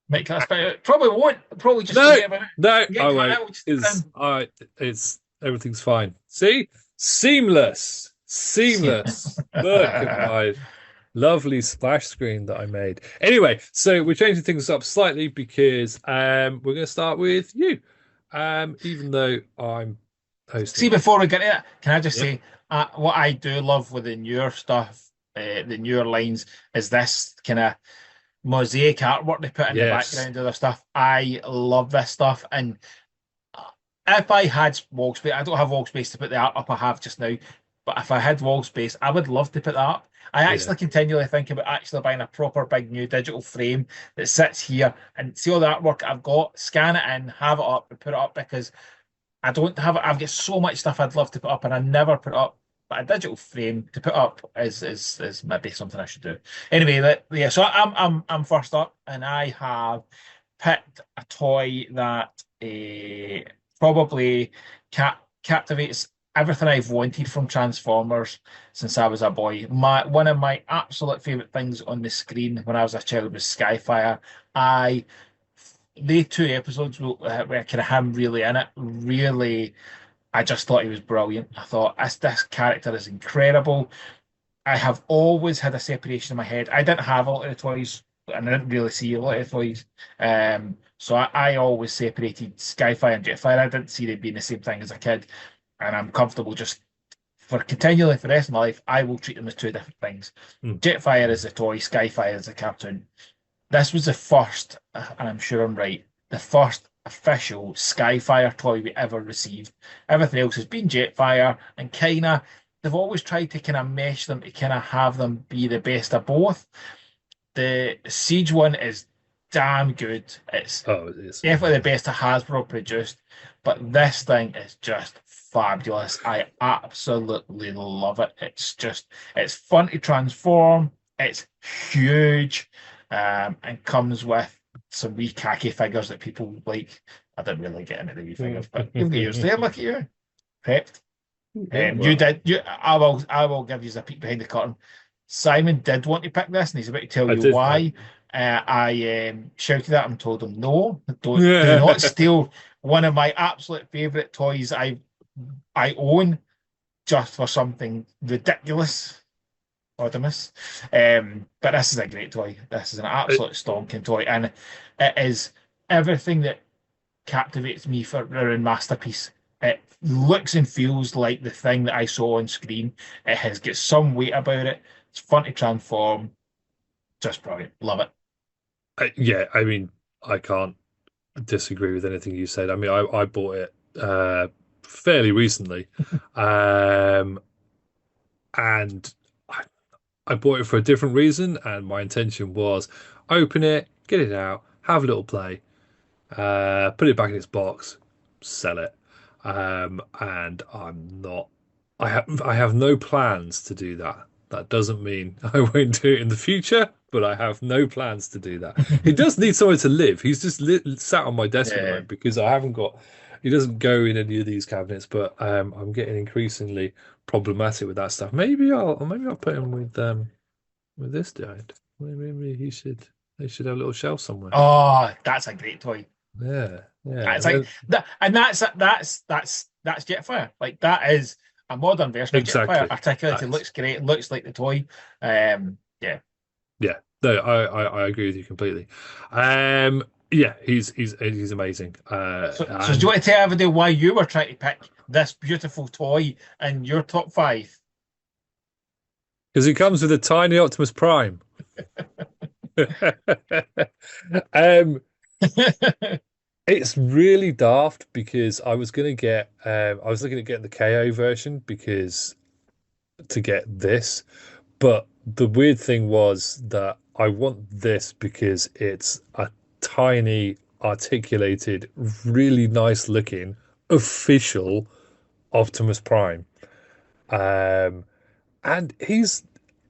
Make us about it. Probably won't. Probably just No, forget about it. no, Forget I about won't. it. We'll just sit Is down. I it's everything's fine. See? Seamless. Seamless. Look at my lovely splash screen that I made. Anyway, so we're changing things up slightly because we're gonna start with you. Even though I'm See, hosting. before we get to it, can I just Yep. say what I do love with the newer stuff, the newer lines, is this kind of mosaic artwork they put in the Yes. background of their stuff. I love this stuff, and if I had wall space, I don't have wall space to put the art up I have just now, but if I had wall space, I would love to put that up. I Yeah. actually continually think about actually buying a proper big new digital frame that sits here and see all the artwork I've got, scan it in, have it up, and put it up because I don't have it. I've got so much stuff I'd love to put up, and I never put up. But a digital frame to put up is maybe something I should do. Anyway, yeah. So I'm first up, and I have picked a toy that probably captivates everything I've wanted from Transformers since I was a boy. My one of my absolute favorite things on the screen when I was a child was Skyfire. I the two episodes where kind of him really in it, really, I just thought he was brilliant. I thought this character is incredible. I have always had a separation in my head. I didn't have a lot of the toys, and I didn't really see a lot of the toys. So I always separated Skyfire and Jetfire. I didn't see them being the same thing as a kid, and I'm comfortable just for continually for the rest of my life. I will treat them as two different things. Mm. Jetfire is a toy, Skyfire is a cartoon. This was the first, and I'm sure I'm right, the first official Skyfire toy we ever received. Everything else has been Jetfire, and they've always tried to kind of mesh them to kind of have them be the best of both. The Siege one is damn good. It's Oh, it is. definitely the best that Hasbro produced, but this thing is just fabulous. I absolutely love it. It's fun to transform. It's huge, and comes with some wee khaki figures that people like. I didn't really get into the wee figures, but you've got yours there. Look at you, prepped. Yeah, You well, did. I will give you a peek behind the curtain. Simon did want to pick this, and he's about to tell I you did. why. I shouted at him, told him, "No, do not I steal one of my absolute favorite toys I own just for something ridiculous." Oddimus. But this is a great toy. This is an absolute stonking toy, and it is everything that captivates me for around Masterpiece. It looks and feels like the thing that I saw on screen. It has got some weight about it. It's fun to transform. Just brilliant. Love it. yeah, I mean, I can't disagree with anything you said. I mean, I bought it fairly recently, and I bought it for a different reason, and my intention was open it, get it out, have a little play, put it back in its box, sell it. And I'm not. I have no plans to do that. That doesn't mean I won't do it in the future, but I have no plans to do that. He does need somewhere to live. He's just sat on my desk at the Yeah. moment because I haven't got. He doesn't go in any of these cabinets, but I'm getting increasingly problematic with that stuff. Maybe I'll put him with this giant. Maybe he should. They should have a little shelf somewhere. Oh, that's a great toy. Yeah, yeah. It's like that, and that's Jetfire. Like that is a modern version of Jetfire. Exactly. Articulated, That's looks great, looks like the toy. Yeah. Yeah. No, I agree with you completely. Yeah, he's amazing. So do you And want to tell everybody why you were trying to pick this beautiful toy in your top five? because he comes with a tiny Optimus Prime. Um, it's really daft because I was looking at getting the KO version because to get this, but the weird thing was that I want this because it's a tiny, articulated, really nice looking official Optimus Prime. Um, and he's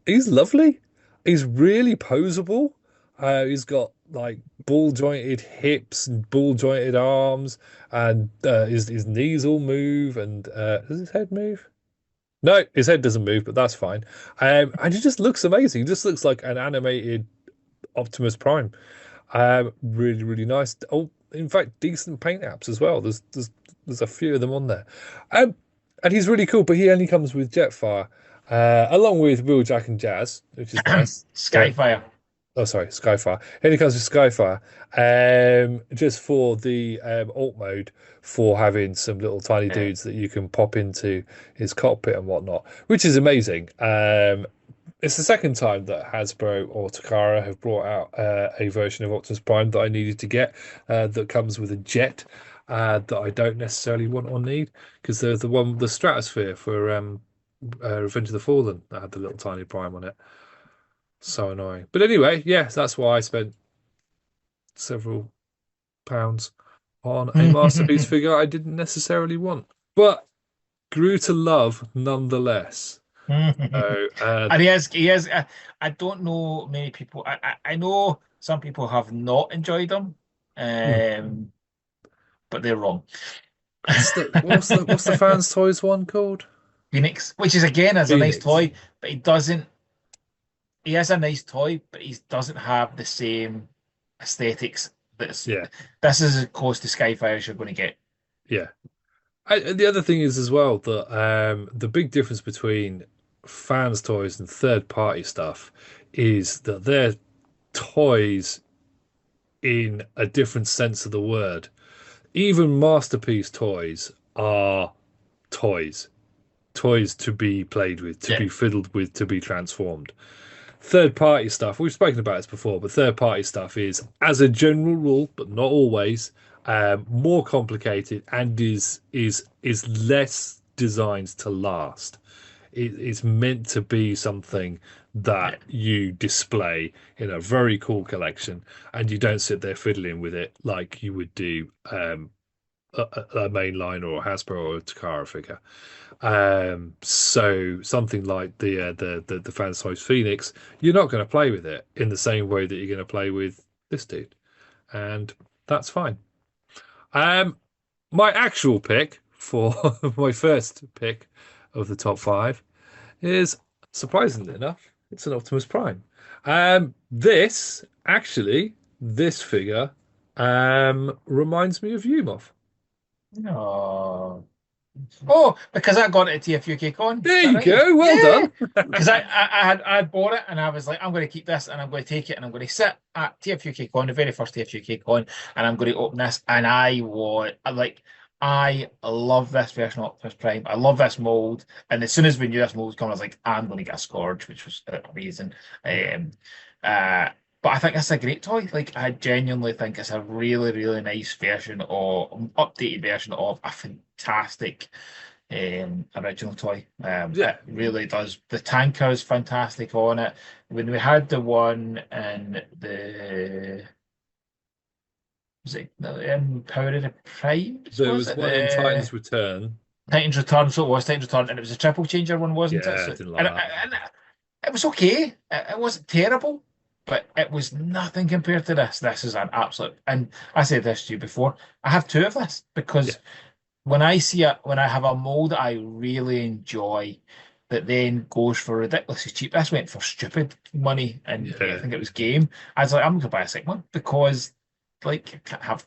lovely. He's really posable. He's got like ball jointed hips and ball jointed arms, and his knees all move. And does his head move? No, his head doesn't move, but that's fine. And he just looks amazing. He just looks like an animated Optimus Prime. Really, really nice. Oh, in fact, decent paint apps as well. There's a few of them on there. Um, and he's really cool, but he only comes with Jetfire, along with Wheeljack and Jazz, which is nice. But Skyfire. oh, sorry, Skyfire. He only comes with Skyfire, just for the alt mode for having some little tiny Yeah. dudes that you can pop into his cockpit and whatnot, which is amazing. It's the second time that Hasbro or Takara have brought out a version of Optimus Prime that I needed to get that comes with a jet that I don't necessarily want or need because there's the Stratosphere for Revenge of the Fallen that had the little tiny Prime on it. So annoying. But anyway, yes, that's why I spent several pounds on a masterpiece figure I didn't necessarily want, but grew to love nonetheless. So, And he is. I don't know many people. I know some people have not enjoyed him, hmm. um, but they're wrong. What's the fans' toys one called? Phoenix, which is again is a nice Phoenix. toy, but he doesn't. He is a nice toy, but he doesn't have the same aesthetics. That's Yeah, this is as close to Skyfire as you're going to get. yeah. The other thing is as well that the big difference between fans' toys and third-party stuff is that they're toys in a different sense of the word. Even masterpiece toys are toys. Toys to be played with, to Yeah, be fiddled with, to be transformed. Third party stuff, we've spoken about this before, but third party stuff is, as a general rule, but not always, more complicated and is less designed to last. It's meant to be something yeah, that you display in a very cool collection, and you don't sit there fiddling with it like you would do a mainline or a Hasbro or a Takara figure. So something like the Fans Toys Phoenix, you're not going to play with it in the same way that you're going to play with this dude, and that's fine. Um, my actual pick for my first pick of the top five is surprisingly enough, it's an Optimus Prime. This figure reminds me of you, Moff. no. Oh, because I got it at TFUK Con. Is There that you right? go. Well Yeah. done. Because I had bought it and I was like, I'm going to keep this and I'm going to take it and I'm going to sit at TFUK Con, the very first TFUK Con, and I'm going to open this. And I love this version of Optimus Prime. I love this mold. And as soon as we knew this mold was coming, I was like, I'm going to get a Scourge, which was amazing. Um, uh, but I think it's a great toy. Like, I genuinely think it's a really, really nice version or updated version of a fantastic original toy. Yeah, It really does. The tanker is fantastic on it. When we had the one in the was it the Power of the Primes? there Was was it one in the Titan's Return. Titans Return? So it was Titans Return, and it was a triple changer one, wasn't it? Yeah, I So didn't like and, that. and it was okay. It wasn't terrible, but it was nothing compared to this. This is an absolute. And I said this to you before. I have two of this Yeah, because when I have a mold that I really enjoy that then goes for ridiculously cheap. This went for stupid money, and I yeah. think it was game. I was like, I'm gonna buy a second one because like I can't have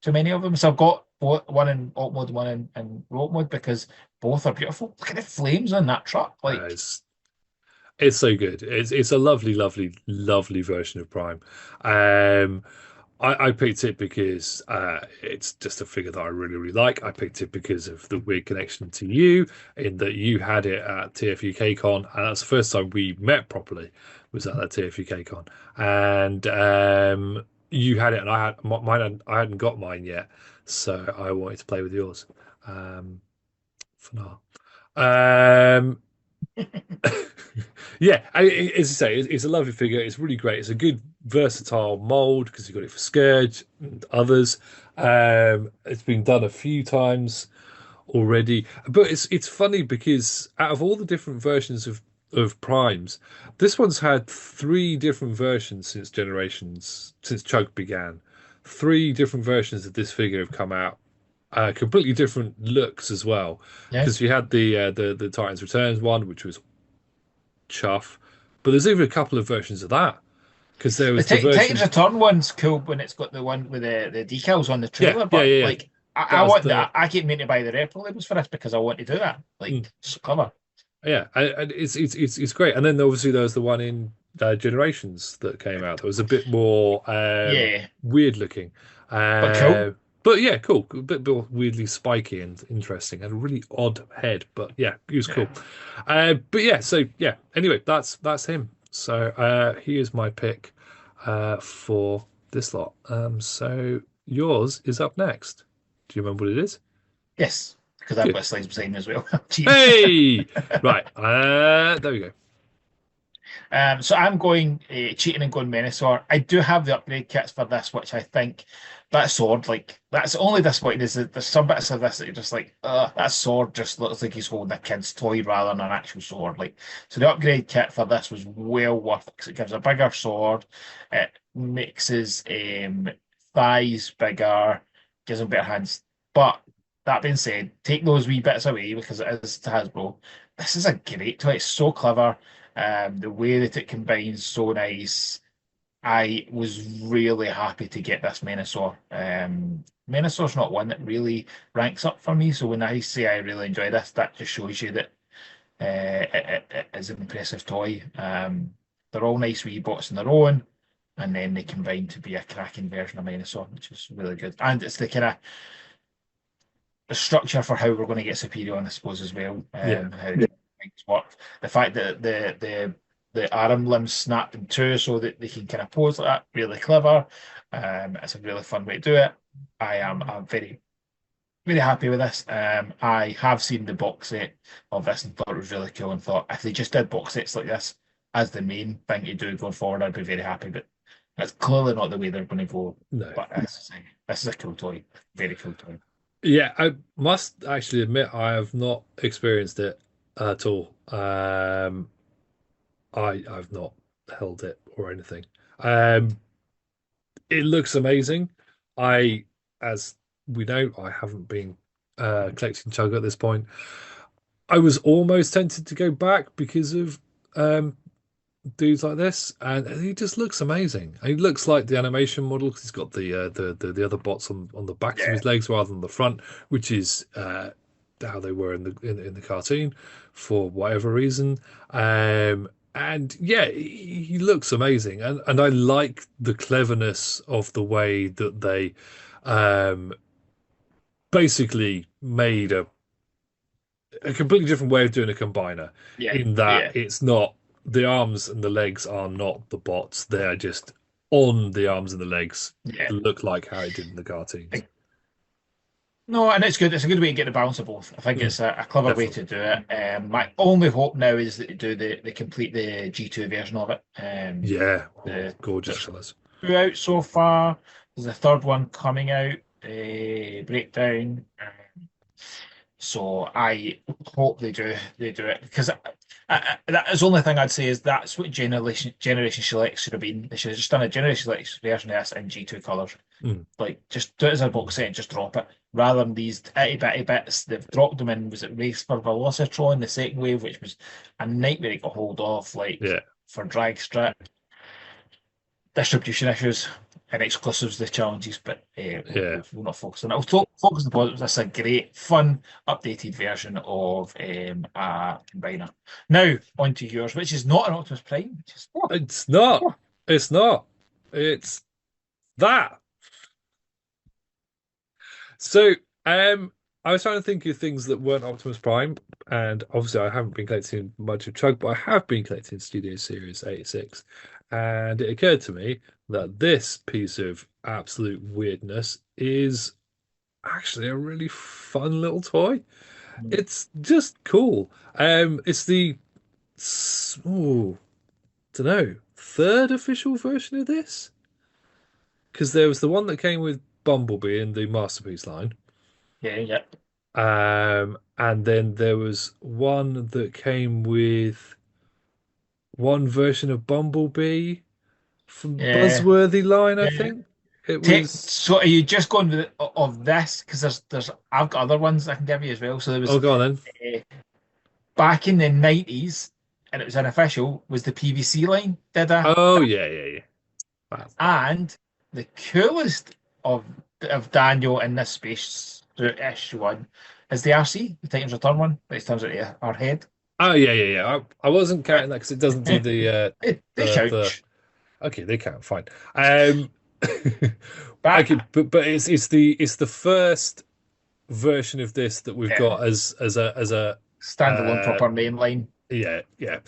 too many of them. So I've got one in alt mode, one in road mode because both are beautiful. Look at the flames on that truck. Uh, Like, it's it's so good. It's a lovely, lovely, lovely version of Prime. Um, I picked it because it's just a figure that I really, really like. I picked it because of the weird connection to you, in that you had it at TFUK Con, and that's the first time we met properly, was at that TFUK Con. And you had it, and I had mine. I hadn't got mine yet, so I wanted to play with yours. Um, for now. Um, Yeah, as I say, it's a lovely figure. It's really great. It's a good versatile mold because you got it for Scourge and others. It's been done a few times already, but it's funny because out of all the different versions of Primes, this one's had three different versions since Chug began. Three different versions of this figure have come out, completely different looks as well. yeah. Because you had the Titans Returns one, which was chuff. But there's even a couple of versions of that because there The was the Titans version. Return one's cool when it's got the one with the decals on the Yeah, trailer, yeah, but yeah, yeah. like That I was want the that. I keep meaning to buy the Repro labels for this because I want to do that. Like, mm, it's clever. yeah, and it's great. And then obviously there was the one in Generations that came out that was a bit more Yeah, weird looking. but cool. Uh, but yeah, cool. A bit more weirdly spiky and interesting, and a really odd head. But yeah, he was Yeah. cool. But yeah, so yeah. Anyway, that's him. So he is my pick for this lot. So yours is up next. Do you remember what it is? Yes, because I've Good. got slides beside me as well. Cheating. Hey, right. There we go. So I'm going cheating and going Menasor. I do have the upgrade kits for this, which I think that sword, like that's only disappointing is that there's some bits of this that you're just like, that sword just looks like he's holding a kid's toy rather than an actual sword. Like, so the upgrade kit for this was well worth it because it gives a bigger sword, it makes his thighs bigger, gives him better hands. But that being said, take those wee bits away because it is Hasbro. This is a great toy. It's so clever. The way that it combines so nice. I was really happy to get this Menasor. Menasor's not one that really ranks up for me, so when I say I really enjoy this, that just shows you that it is an impressive toy. They're all nice wee bots on their own, and then they combine to be a cracking version of Menasor, which is really good. And it's the kind of the structure for how we're going to get Superior, I suppose, as well. Yeah. How things work. The fact that the arm limbs snapped in two so that they can kind of pose like that, really clever. It's a really fun way to do it. I'm very very happy with this. I have seen the box set of this and thought it was really cool and thought if they just did box sets like this as the main thing to do going forward, I'd be very happy. But that's clearly not the way they're going to go. No. But this is a cool toy, very cool toy. Yeah, I must actually admit I have not experienced it at all. I've not held it or anything. Um, it looks amazing. I, as we know, I haven't been collecting Chug at this point. I was almost tempted to go back because of um, dudes like this, and he just looks amazing. He looks like the animation model because he's got the other bots on the backs of Yeah. his legs rather than the front, which is how they were in the cartoon for whatever reason. And yeah, he looks amazing, and I like the cleverness of the way that they um, basically made a completely different way of doing a combiner Yeah, in that yeah, it's not the arms and the legs are not the bots, they're just on the arms and the legs yeah. look like how it did in the cartoons. No, and it's good. It's a good way to get the balance of both. I think Mm, it's a clever way definitely. to do it. My only hope now is that they complete the G2 version of it. Yeah. Oh, The gorgeous There's colours. two out so far. There's a third one coming out. Breakdown. So I hope they do it because that is the only thing I'd say is that's what Generation Select should have been. They should have just done a Generation Select version of this in G2 colours. Mm, Like just do it as a box set and just drop it rather than these itty bitty bits. They've dropped them in. Was it Race for Velocitron, the second wave, which was a nightmare to get hold of, like yeah. for drag strip distribution issues and exclusives, the challenges, but Yeah. we'll not focus on it. We'll focus on the positives. This is a great, fun, updated version of a combiner. Now, on to yours, which is not an Optimus Prime, which is It's not. oh, It's not. It's that. So, I was trying to think of things that weren't Optimus Prime, and obviously I haven't been collecting much of Chug, but I have been collecting Studio Series 86. And it occurred to me that this piece of absolute weirdness is actually a really fun little toy. It's just cool. It's the oh, don't know, third official version of this because there was the one that came with Bumblebee in the Masterpiece line. yeah, yeah, And then there was one that came with one version of Bumblebee from the yeah, Buzzworthy line, I yeah. think. It was. So are you just going with of this? Because there's I've got other ones I can give you as well. So there was Oh, go on then. uh, back in the 90s, and it was unofficial, was the PVC line, did I? Oh, yeah, yeah, yeah. And the coolest of Daniel in this space-ish one is the RC, the Titans Return one, which turns out our head. Oh, yeah, yeah, yeah. I wasn't But counting that because it doesn't do they the. couch. Okay, they count. Fine. Um, But okay, but it's the first version of this that we've yeah, got as a standalone uh proper main line. yeah, yeah.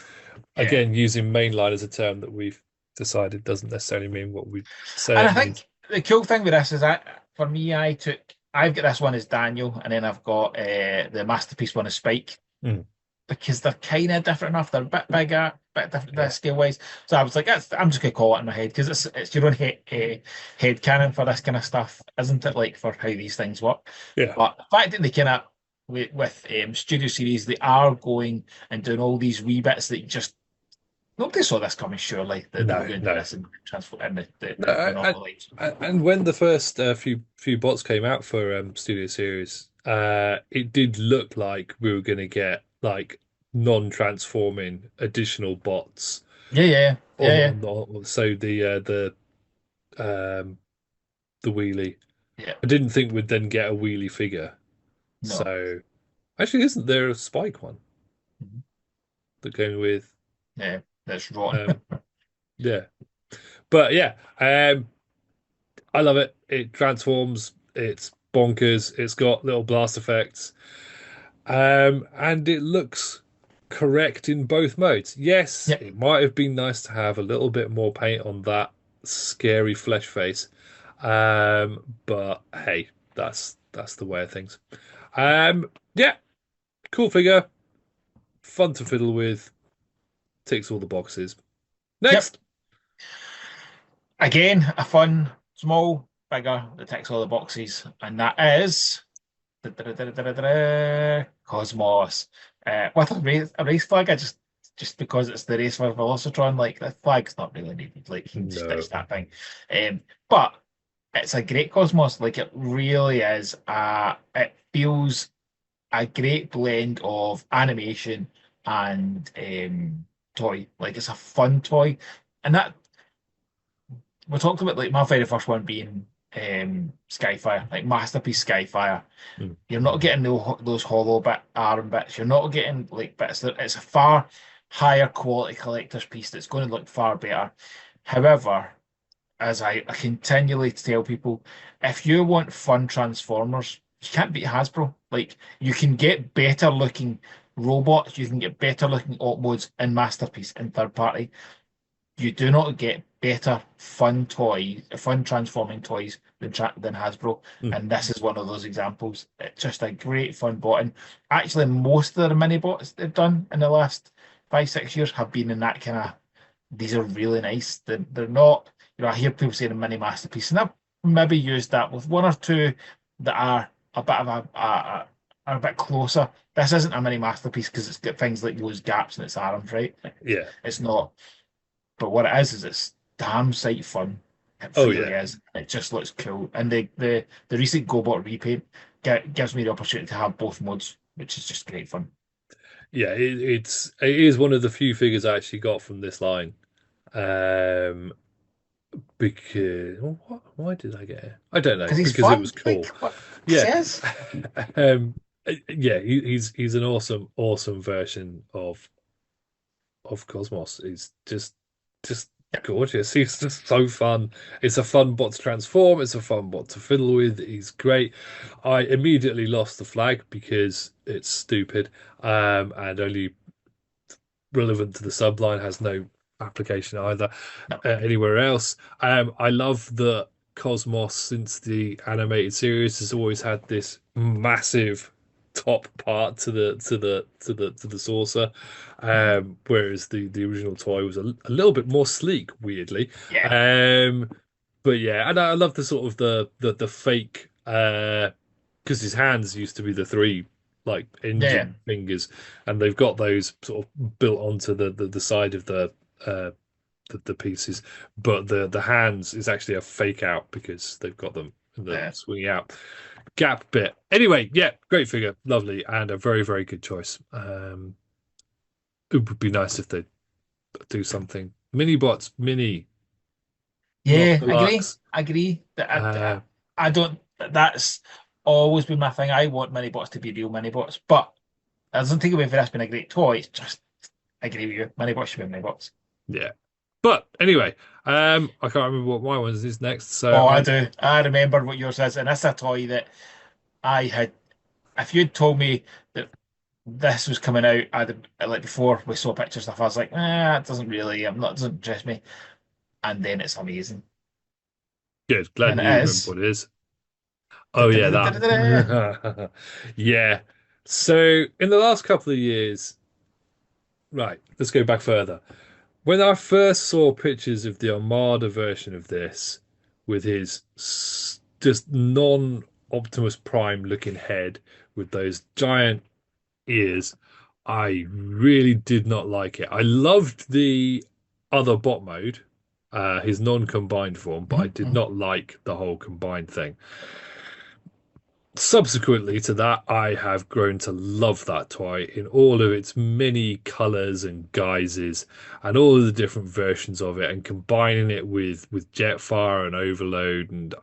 Yeah. Again, using mainline as a term that we've decided doesn't necessarily mean what we say And I it means. think the cool thing with this is that for me, I've got this one as Daniel, and then I've got the masterpiece one as Spike. Mm, Because they're kind of different enough. They're a bit bigger, bit different yeah, scale wise. So I was like, I'm just gonna call it in my head because it's your own head canon for this kind of stuff, isn't it? Like for how these things work. yeah. But the fact that they kind of with Studio Series, they are going and doing all these wee bits that you just nobody saw this coming. Surely that they were No, going to do no, this and transfer in no. the normal lights. And when the first few bots came out for Studio Series, it did look like we were going to get like non-transforming additional bots Yeah, yeah, yeah, yeah, so um the wheelie. yeah. I didn't think we'd then get a wheelie figure. No. So actually, isn't there a Spike one Mhm. that came with Yeah, that's rotten. um yeah. But yeah, I love it. It transforms, it's bonkers, it's got little blast effects. And it looks correct in both modes. Yes, Yep, it might have been nice to have a little bit more paint on that scary flesh face. But hey, that's the way of things. Yeah, cool figure, fun to fiddle with, ticks all the boxes. yep. Next. Again, a fun, small, bigger that ticks all the boxes, and that is Cosmos. With a race flag, I just because it's the race for Velocitron, like the flag's not really needed. Like you can just No. ditch that thing. But it's a great Cosmos. Like it really is. It feels a great blend of animation and toy. Like it's a fun toy, and that we talked about like my very first one being Skyfire, like Masterpiece Skyfire. Mm. You're not getting those hollow bit arm bits. You're not getting like bits that it's a far higher quality collector's piece that's going to look far better. However, as I continually tell people, if you want fun Transformers, you can't beat Hasbro. Like you can get better looking robots, you can get better looking op modes in Masterpiece in third party. You do not get better fun toys, fun transforming toys than Hasbro, Mm. and this is one of those examples. It's just a great fun bot, and actually, most of the mini bots they've done in the last 5, 6 years have been in that kind of. These are really nice. They're not, I hear people saying a mini masterpiece, and I've maybe used that with one or two that are a bit of are a bit closer. This isn't a mini masterpiece because it's got things like those gaps in its arms, right? Yeah. It's not. But what it is it's damn sight fun. It Oh really yeah. is. It just looks cool. And the recent GoBot repaint gives me the opportunity to have both modes, which is just great fun. Yeah, it is one of the few figures I actually got from this line. Um, because why did I get it? I don't know. Because he's Because it was fun. cool. Like what Yeah. says? Um, yeah, he's an awesome version of Cosmos. He's just gorgeous. He's just so fun. It's a fun bot to transform. It's a fun bot to fiddle with. He's great. I immediately lost the flag because it's stupid, and only relevant to the subline, has no application either No. anywhere else. I love that Cosmos, since the animated series, has always had this massive top part to the saucer, Mhm. whereas the original toy was a little bit more sleek, weirdly. Yeah. Um, but yeah, and I love the sort of the fake because his hands used to be the three like Yeah. Yeah. engine fingers, and they've got those sort of built onto the side of uh the pieces, but the hands is actually a fake out because they've got them in the Yeah. swinging out gap bit. Anyway, yeah, great figure, lovely, and a very good choice. It would be nice if they do something mini bots, mini, not Yeah, agree. deluxe. Agree. Uh, I don't. That's always been my thing. I want mini bots to be real mini bots, but that doesn't take away from this being a great toy. It's just I agree with you. Mini bots should be mini bots. yeah. But anyway, I can't remember what my one is next. So Oh, I I'm do. I remember what yours is, and that's a toy that I had. If you'd told me that this was coming out, like before we saw pictures stuff, I was like, it doesn't really, I'm not, doesn't interest me. And then it's amazing, good. Glad and it you remember is. what it is. Oh yeah, Da-da-da-da-da-da. that. Yeah. So in the last couple of years, right, let's go back further. When I first saw pictures of the Armada version of this with his just non-Optimus Prime looking head with those giant ears, I really did not like it. I loved the other bot mode, his non-combined form, but I Mhm, did mhm. not like the whole combined thing. Subsequently to that, I have grown to love that toy in all of its many colors and guises, and all of the different versions of it, and combining it with Jetfire and Overload, and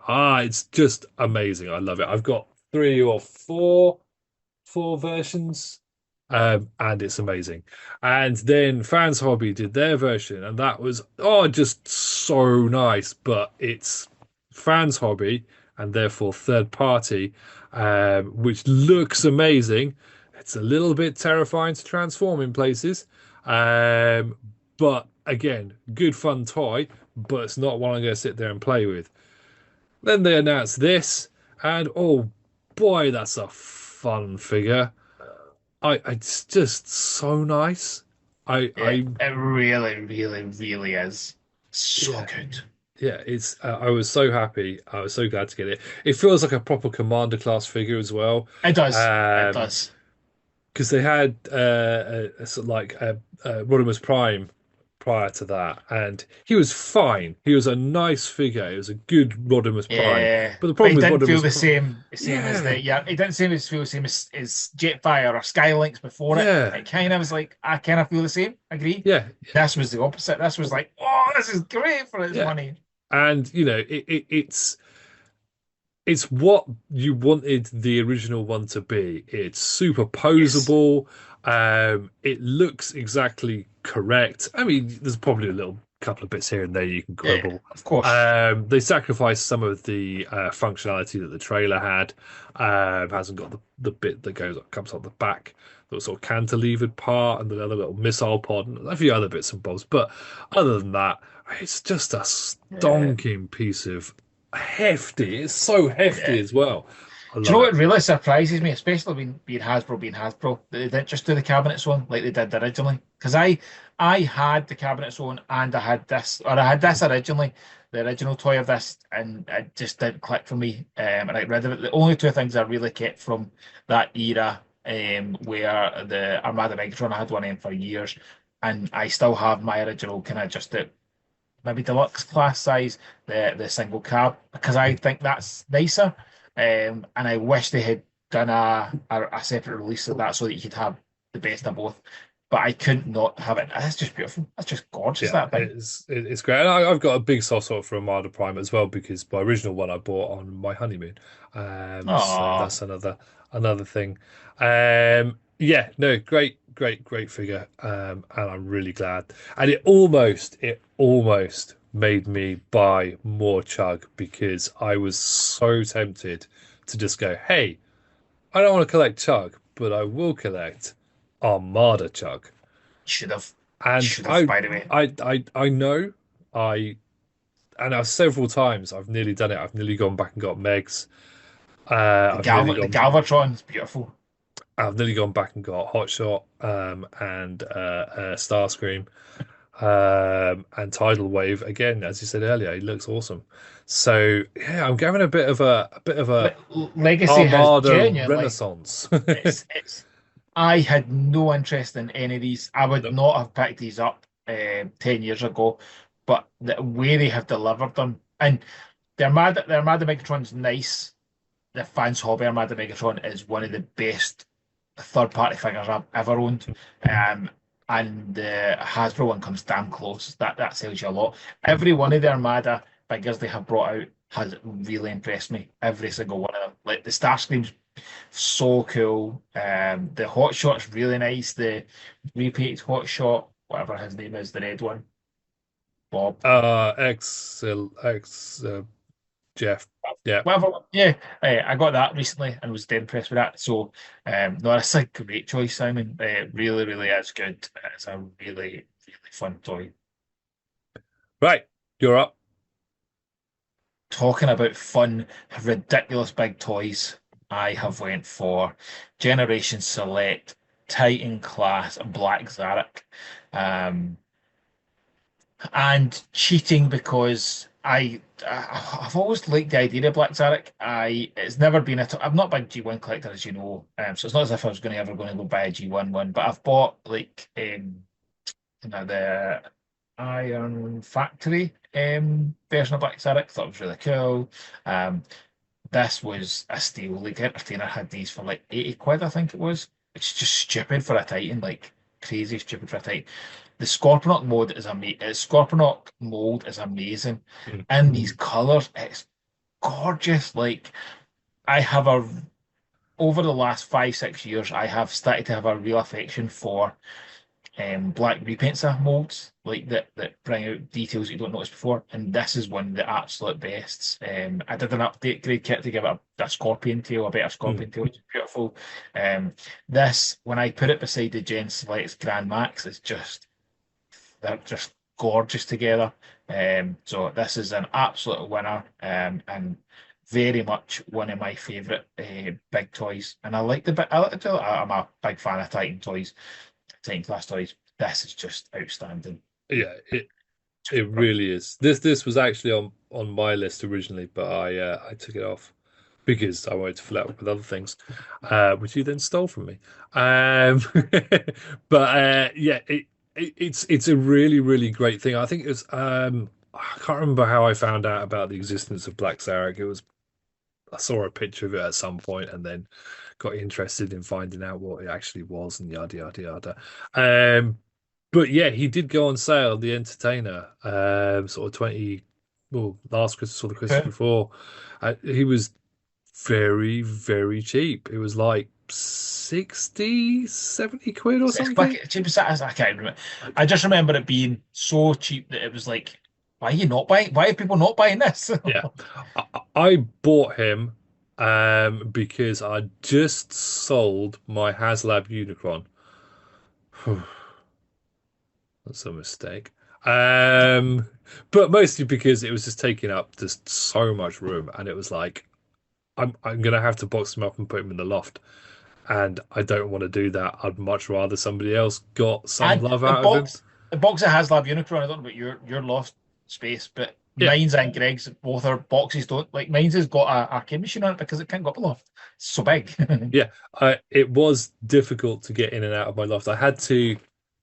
it's just amazing. I love it. I've got three or four versions, and it's amazing. And then Fans Hobby did their version, and that was just so nice. But it's Fans Hobby, and therefore third party, which looks amazing. It's a little bit terrifying to transform in places, but again, good fun toy. But it's not one I'm going to sit there and play with. Then they announced this, and oh boy, that's a fun figure. It's just so nice. Yeah, I it really is so yeah, good. yeah. It's I was so happy. I was so glad to get it. It feels like a proper commander class figure as well. It does. It Um, does. because they had a sort of like a Rodimus Prime prior to that, and he was fine. He was a nice figure. It was a good Rodimus Prime. Yeah, But the but problem he with didn't feel Rodimus, the same as yeah, the yeah. He didn't feel the same as Jetfire or Skylinks before it. yeah, It kind of was like I kind of feel the same. Agree. yeah, This was the opposite. This was like, oh, this is great for its yeah. money. And it's what you wanted the original one to be. It's super Yes. posable. It looks exactly correct. I mean, there's probably a little couple of bits here and there you can Yeah, quibble. of course. They sacrificed some of the functionality that the trailer had. Hasn't got the bit that comes up the back the sort of cantilevered part and the other little missile pod and a few other bits and bobs. But other than that, it's just a Yeah, stonking piece of hefty. It's so hefty yeah. as well. I Do you love know it. what really surprises me, especially being Hasbro, that they didn't just do the cabinets one like they did originally? Because I had the cabinets one and I had this originally, the original toy of this, and it just didn't click for me. And I got rid of it. The only two things I really kept from that era, were the Armada Megatron. I had one of them for years, and I still have my original kind of just the maybe deluxe class size, the single cab, because I think that's nicer. And I wish they had done a separate release of that so that you could have the best of both. But I couldn't not have it. That's just beautiful. That's just gorgeous, Yeah, that thing. it's great. And I've got a big soft spot for Armada Prime as well because my original one I bought on my honeymoon. So Oh, that's another thing. Yeah, no, great figure. And I'm really glad. And it almost made me buy more Chug because I was so tempted to just go, hey, I don't want to collect Chug, but I will collect Armada Chug. should have. And Should have, by the way. I know I several times I've nearly done it. I've nearly gone back and got Megs. The Galvatron is beautiful. I've nearly gone back and got Hotshot and Starscream and Tidal Wave again. As you said earlier, it looks awesome. So yeah, I'm having a bit of a Legacy has Armada genuinely. renaissance. It's. I had no interest in any of these. I would Nope. not have picked these up 10 years ago, but the way they have delivered them, and the Armada Megatron's nice. The Fans Hobby Armada Megatron is one of the best third-party figures I've ever owned. Um, and the Hasbro one comes damn close. That sells you a lot. Every one of the Armada figures they have brought out has really impressed me. Every single one of them. Like the Starscream's so cool. The Hot Shot's really nice. The repainted Hot Shot, whatever his name is, the red one, Bob. X Jeff. Yeah. Whatever. Yeah, I got that recently and was dead impressed with that. So, no, that's a great choice, Simon. Really, really is good. It's a really, really fun toy. Right, you're up. Talking about fun, ridiculous big toys, I have went for Generation Select Titan Class Black Zarak. Um, and cheating because I've always liked the idea of Black Zarek. It's never been I'm not a big G1 collector, as you know, so it's not as if I was going to go buy a G1 one, but I've bought like the Iron Factory version of Black Zarek. Thought it was really cool. Um, this was a steal. Like Entertainer had these for like 80 quid, I think it was. It's just stupid for a Titan, like crazy stupid for a Titan. The Scorponok mold is amazing. Mm. And these colours, it's gorgeous. Like I have a over the last 5, 6 years, I have started to have a real affection for black repaints of molds like that bring out details you don't notice before. And this is one of the absolute bests. I did an update grade kit to give it a scorpion tail, a better Mm. scorpion tail, which is beautiful. This, when I put it beside the Gen Selects Grand Max, it's just they're just gorgeous together. So this is an absolute winner, and very much one of my favourite big toys. And I like I'm a big fan of Titan toys, Titan class toys. This is just outstanding. Yeah, it really is. This was actually on my list originally, but I took it off because I wanted to fill it up with other things, which you then stole from me. Um, but yeah, it's a really great thing. I think it was I can't remember how I found out about the existence of Black Zarek. It was I saw a picture of it at some point and then got interested in finding out what it actually was and yada yada yada. But yeah, he did go on sale, The Entertainer, sort of 20, well, last Christmas or the Christmas Okay. before. He was very cheap. It was like 60, 70 quid or It's like something. cheap as I can't remember. I just remember it being so cheap that it was like, why are you not buying? Why are people not buying this? Yeah. I bought him. because I just sold my HasLab Unicron. That's a mistake. Um, but mostly because it was just taking up just so much room, and it was like I'm gonna have to box them up and put them in the loft, and I don't want to do that. I'd much rather somebody else got some And love out of him. the box that has Lab Unicron, I don't know about your loft space, but Yeah, mine's and Greg's both our boxes don't like mine's has got a arcade machine on it because it can't go up the loft. It's so big. yeah. It was difficult to get in and out of my loft. I had to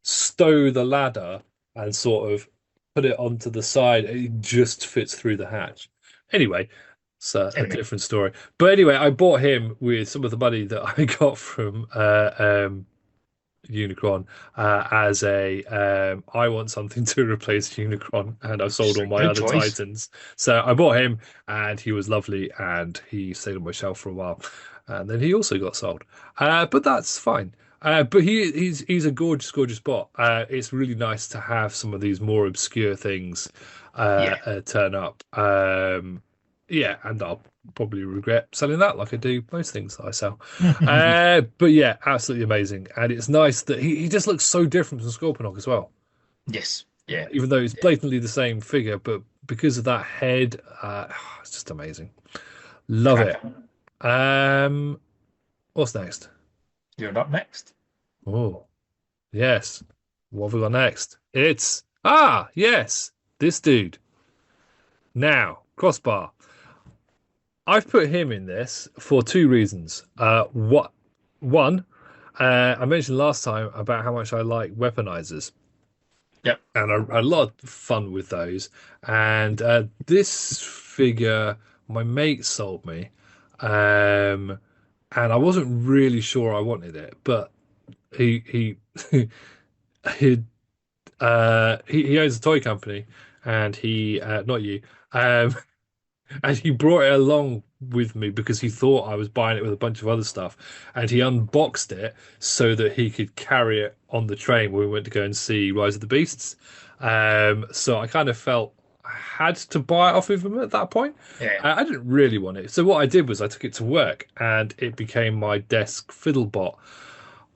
stow the ladder and sort of put it onto the side. It just fits through the hatch. Anyway, it's a Anyway, different story. But anyway, I bought him with some of the money that I got from Unicron as a I want something to replace Unicron, and I've sold all my good other choice. Titans. So I bought him, and he was lovely, and he stayed on my shelf for a while, and then he also got sold. But that's fine. But he's a gorgeous, gorgeous bot. It's really nice to have some of these more obscure things Yeah. turn up. Yeah, and I'll probably regret selling that, like I do most things that I sell. But yeah, absolutely amazing. And it's nice that he just looks so different from Scorponok as well. Yes. Yeah. Even though it's blatantly the same figure, but because of that head, it's just amazing. Love Can't. it. Um, what's next? You're up next. Oh, yes. What have we got next? Yes, this dude. Now, Crossbar. I've put him in this for two reasons. One, I mentioned last time about how much I like weaponizers, Yep. and I had a lot of fun with those. And this figure, my mate sold me, um, and I wasn't really sure I wanted it, but he he he owns a toy company, and he not you. Um, and he brought it along with me because he thought I was buying it with a bunch of other stuff. And he unboxed it so that he could carry it on the train when we went to go and see Rise of the Beasts. So I kind of felt I had to buy it off of him at that point. Yeah. I didn't really want it. So what I did was I took it to work and it became my desk fiddle bot.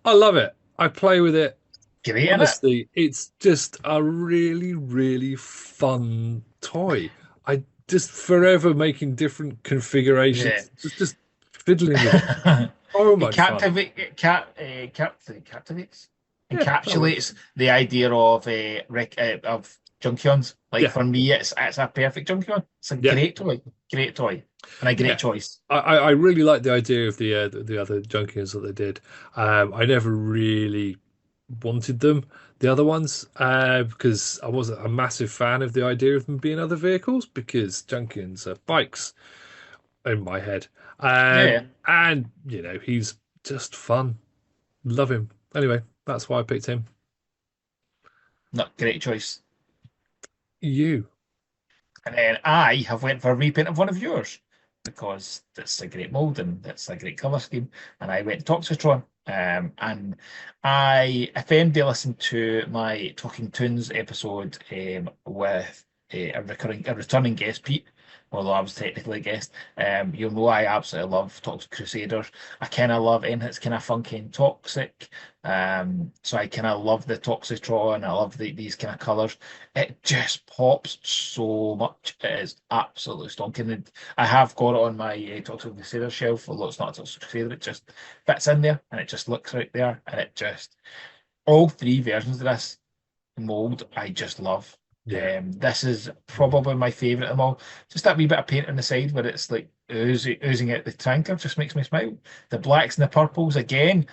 I love it. I play with it. Great in it. Honestly, it's just a really, really fun toy. I just forever making different Yeah. configurations, just fiddling with it. So It much fun. captivate it captivates Yeah, that works. encapsulates the idea of of Junkions. Like Yeah, for me, it's a perfect Junkion. It's a yeah, great toy, and a great yeah. choice. I really like the idea of the other Junkions that they did. I never really wanted them, the other ones, because I wasn't a massive fan of the idea of them being other vehicles because Junkions are bikes in my head. Yeah, And he's just fun. Love him. Anyway, that's why I picked him. not great choice. You. And then I have went for a repaint of one of yours because that's a great mold and that's a great colour scheme. And I went Toxitron. And if anybody listened to my Talking Toons episode with a returning guest, Pete, although I was technically a guest, you'll know I absolutely love Toxic Crusaders. I kind of love anything that's kind of funky and toxic. So I kind of love the Toxitron. I love these kind of colours. It just pops so much. It is absolutely stonking. And I have got it on my Toxic Crusader shelf, although it's not a Toxic Crusader. It just fits in there and it just looks right there. And it just, all three versions of this mold, I just love. Yeah. This is probably my favourite of them all. Just that wee bit of paint on the side where it's like oozing out the tanker just makes me smile. The blacks and the purples again,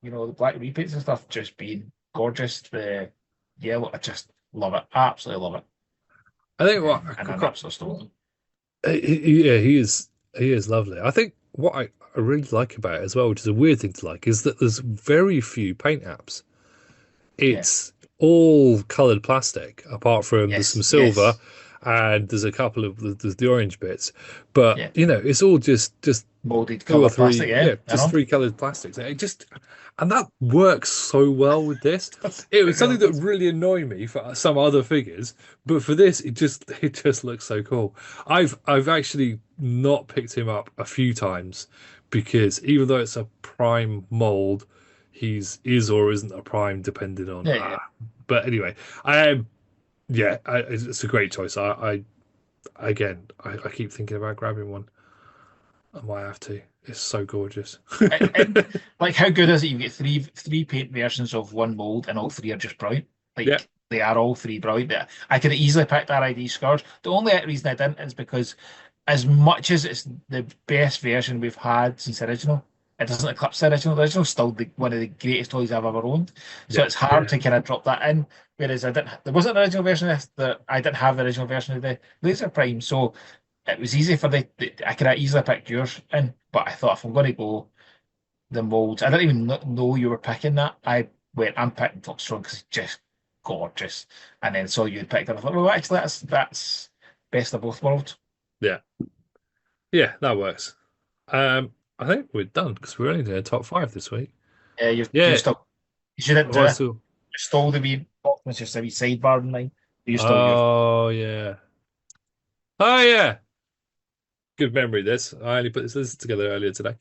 the black repaints and stuff just being gorgeous. The yellow, I just love it. Absolutely love it. I think what And an absolute stone. yeah, he is lovely. I think what I really like about it as well, which is a weird thing to like, is that there's very few paint apps. Yeah. It's all coloured plastic, apart from there's some Yes. silver, Yes. and there's a couple of there's the orange bits, but Yeah. it's all just Molded two or covered three, plastic, yeah, yeah, I just know. three colored plastics. And that works so well with this. It It was really something that does. really annoyed me for some other figures, but for this, it just looks so cool. I've actually not picked him up a few times because even though it's a prime mold, he's is or isn't a prime depending on Yeah, yeah. But anyway, yeah, it's a great choice. I keep thinking about grabbing one. I might have to. It's so gorgeous. And like, how good is it? You get three paint versions of one mold, and all three are just brilliant. Yeah, Like, they are all three brilliant. I could have easily picked RID scars. The only reason I didn't is because, as much as it's the best version we've had since the original, it doesn't eclipse the original. The original's still one of the greatest toys I've ever owned. So yeah, it's hard to kind of drop that in. Whereas I didn't, there wasn't an original version of this, that I didn't have the original version of the Laser Prime. So it was easy for I could have easily picked yours in, but I thought if I'm going to go the molds, I didn't even know you were picking that. I went, I'm picking Top Strong because it's just gorgeous, and then saw you had picked it. I thought, well, actually, that's best of both worlds. yeah, yeah. That works. I think we're done because we're only doing a top five this week. You Yeah, still, you didn't do I it. still. You stole the wee box, it's just a wee sidebar in mine. You stole yours. Oh yeah. Oh yeah. Good memory. This I only put this together earlier today.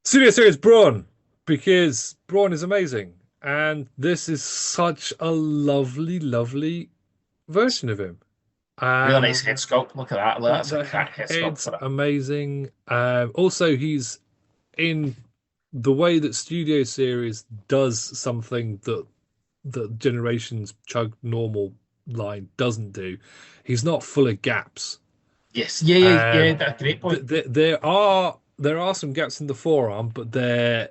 Studio Series Brawn because Brawn is amazing, and this is such a lovely, lovely version of him. Really nice Um, head sculpt. Look at that. Look, that's a the crack head sculpt head's for it. amazing. Also, he's in the way that Studio Series does something that Generations Chug normal line doesn't do. He's not full of gaps. Yes, yeah, yeah, yeah. Um, That's a great point. there are some gaps in the forearm, but they're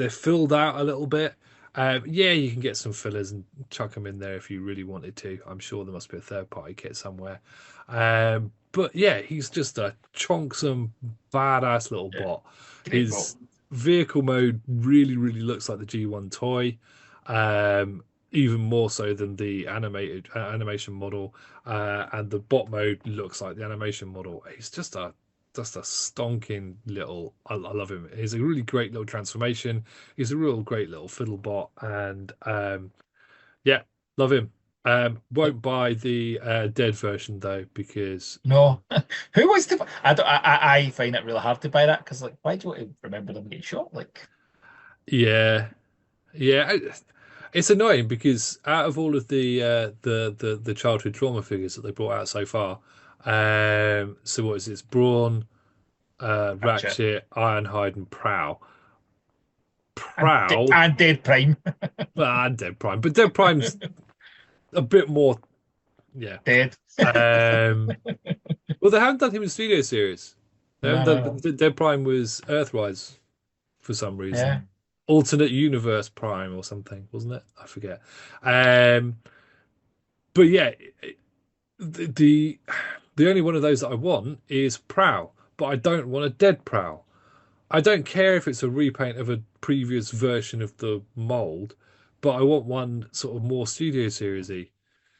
filled out a little bit. Yeah, you can get some fillers and chuck them in there if you really wanted to. I'm sure there must be a third party kit somewhere. But yeah, he's just a chonksome, badass little Yeah, bot. great bot. His vehicle mode really, really looks like the G1 toy. Even more so than the animated animation model, and the bot mode looks like the animation model. He's just a stonking little. I love him. He's a really great little transformation. He's a real great little fiddle bot, and yeah, love him. Won't buy the dead version though because No, who wants to? I don't. I find it really hard to buy that because, like, why do you want to remember them getting shot? Like, yeah, yeah. It's annoying because out of all of the childhood trauma figures that they brought out so far, so what is this? Brawn, gotcha. Ratchet, Ironhide, and Prowl. Prowl, And Dead Prime, Dead Prime, but Dead Prime's a bit more, yeah. dead. Um, well, they haven't done him in Studio Series. They haven't No, no, no. done, Dead Prime was Earthrise for some reason. Yeah, Alternate Universe Prime or something, wasn't it? I forget. Um, but yeah, the the only one of those that I want is Prowl, but I don't want a dead Prowl. I don't care if it's a repaint of a previous version of the mold, but I want one sort of more Studio Series-y.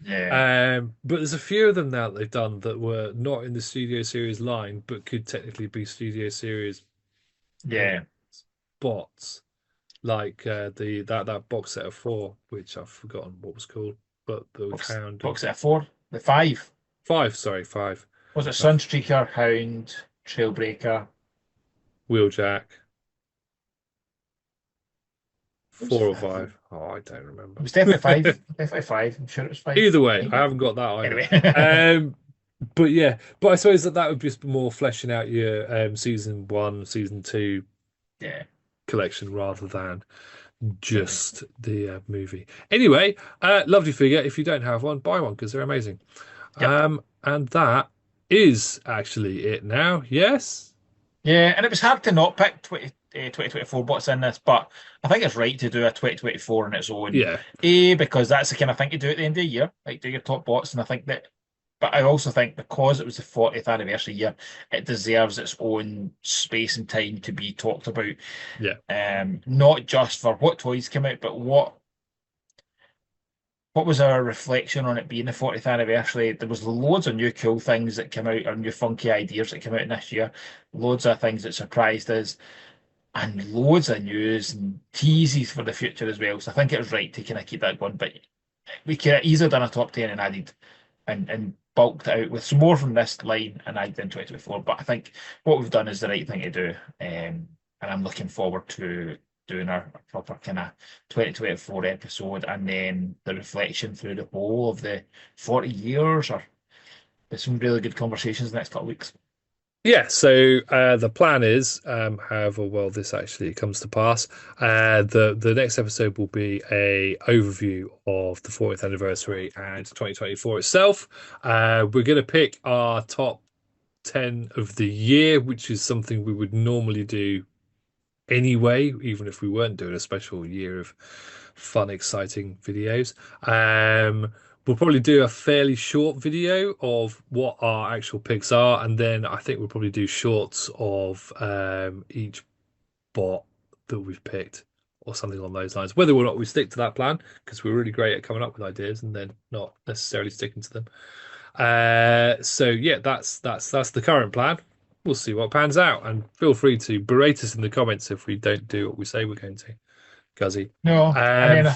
yeah, But there's a few of them now that they've done that were not in the Studio Series line, but could technically be Studio Series yeah. bots, like the that box set of four, which I've forgotten what was called, but the Hound and Box at four, the five. five, sorry, five, Was it uh, Sunstreaker, Hound, Trailbreaker? Wheeljack, What was four or fifth? five. Oh, I don't It remember. was definitely five. Definitely five. I'm sure it was five. Either way, I Maybe. haven't got that either. Anyway. But yeah, but I suppose that would just be more fleshing out your season one, season two Yeah, collection rather than brilliant. just the movie. Anyway, lovely figure. If you don't have one, buy one because they're amazing. Yep. And that is actually it now. Yes. Yeah, and it was hard to not pick 2024 bots in this, but I think it's right to do a 2024 on its own. Yeah. Because that's the kind of thing you do at the end of the year, like do your top bots. And I think that, but I also think because it was the 40th anniversary year, it deserves its own space and time to be talked about. Yeah. Not just for what toys came out, but what what was our reflection on it being the 40th anniversary? There was loads of new cool things that came out, or new funky ideas that came out in this year. Loads of things that surprised us, and loads of news and teases for the future as well. So I think it was right to kind of keep that going. But we could have easily done a top 10 and added and bulked it out with some more from this line and added in 2024. But I think what we've done is the right thing to do. And I'm looking forward to doing our proper kind of 2024 episode and then the reflection through the whole of the 40 years. Or there's some really good conversations the next couple of weeks. Yeah, so the plan is, however well this actually comes to pass, the next episode will be a overview of the 40th anniversary and 2024 itself. We're going to pick our top 10 of the year, which is something we would normally do anyway, even if we weren't doing a special year of fun, exciting videos. We'll probably do a fairly short video of what our actual picks are, and then I think we'll probably do shorts of each bot that we've picked or something along those lines. Whether or not we stick to that plan, because we're really great at coming up with ideas and then not necessarily sticking to them. So yeah, that's the current plan. We'll see what pans out, and feel free to berate us in the comments if we don't do what we say we're going to, Guzzy. No, and Um, then I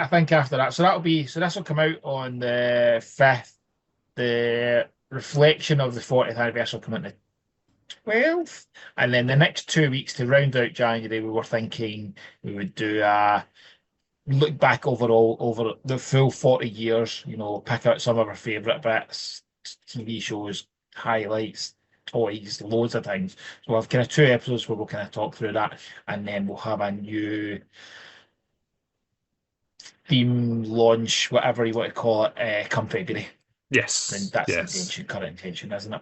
think after that, so this will come out on the 5th. The reflection of the 40th anniversary will come out on the 12th, and then the next 2 weeks to round out January, we were thinking we would do a look back overall over the full 40 years. Pick out some of our favourite bits, TV shows, highlights, toys, loads of things. So we'll have kind of 2 episodes where we'll kind of talk through that, and then we'll have a new theme launch, whatever you want to call it, come February. And yes, that's the yes. intention, current intention, isn't it?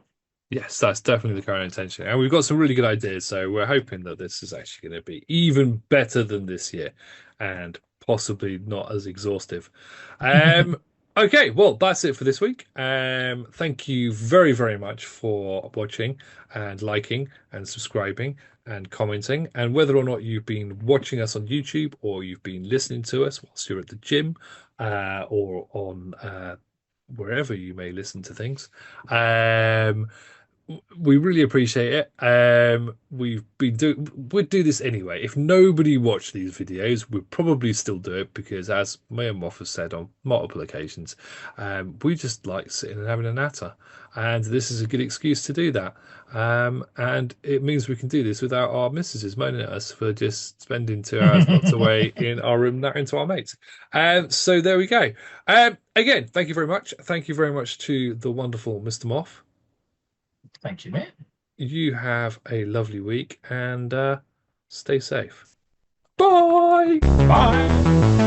Yes, that's definitely the current intention. And we've got some really good ideas, so we're hoping that this is actually going to be even better than this year and possibly not as exhaustive. Um, okay, well, that's it for this week. Thank you very, very much for watching and liking and subscribing and commenting. And whether or not you've been watching us on YouTube or you've been listening to us whilst you're at the gym or on wherever you may listen to things. We really appreciate it. We'd do this anyway. If nobody watched these videos, we'd probably still do it because, as me and Moff has said on multiple occasions, we just like sitting and having a natter, and this is a good excuse to do that. And it means we can do this without our missuses moaning at us for just spending 2 hours locked away in our room nattering to our mates. So there we go. Again, thank you very much. Thank you very much to the wonderful Mr. Moff. Thank you, mate. You have a lovely week and stay safe. Bye. Bye.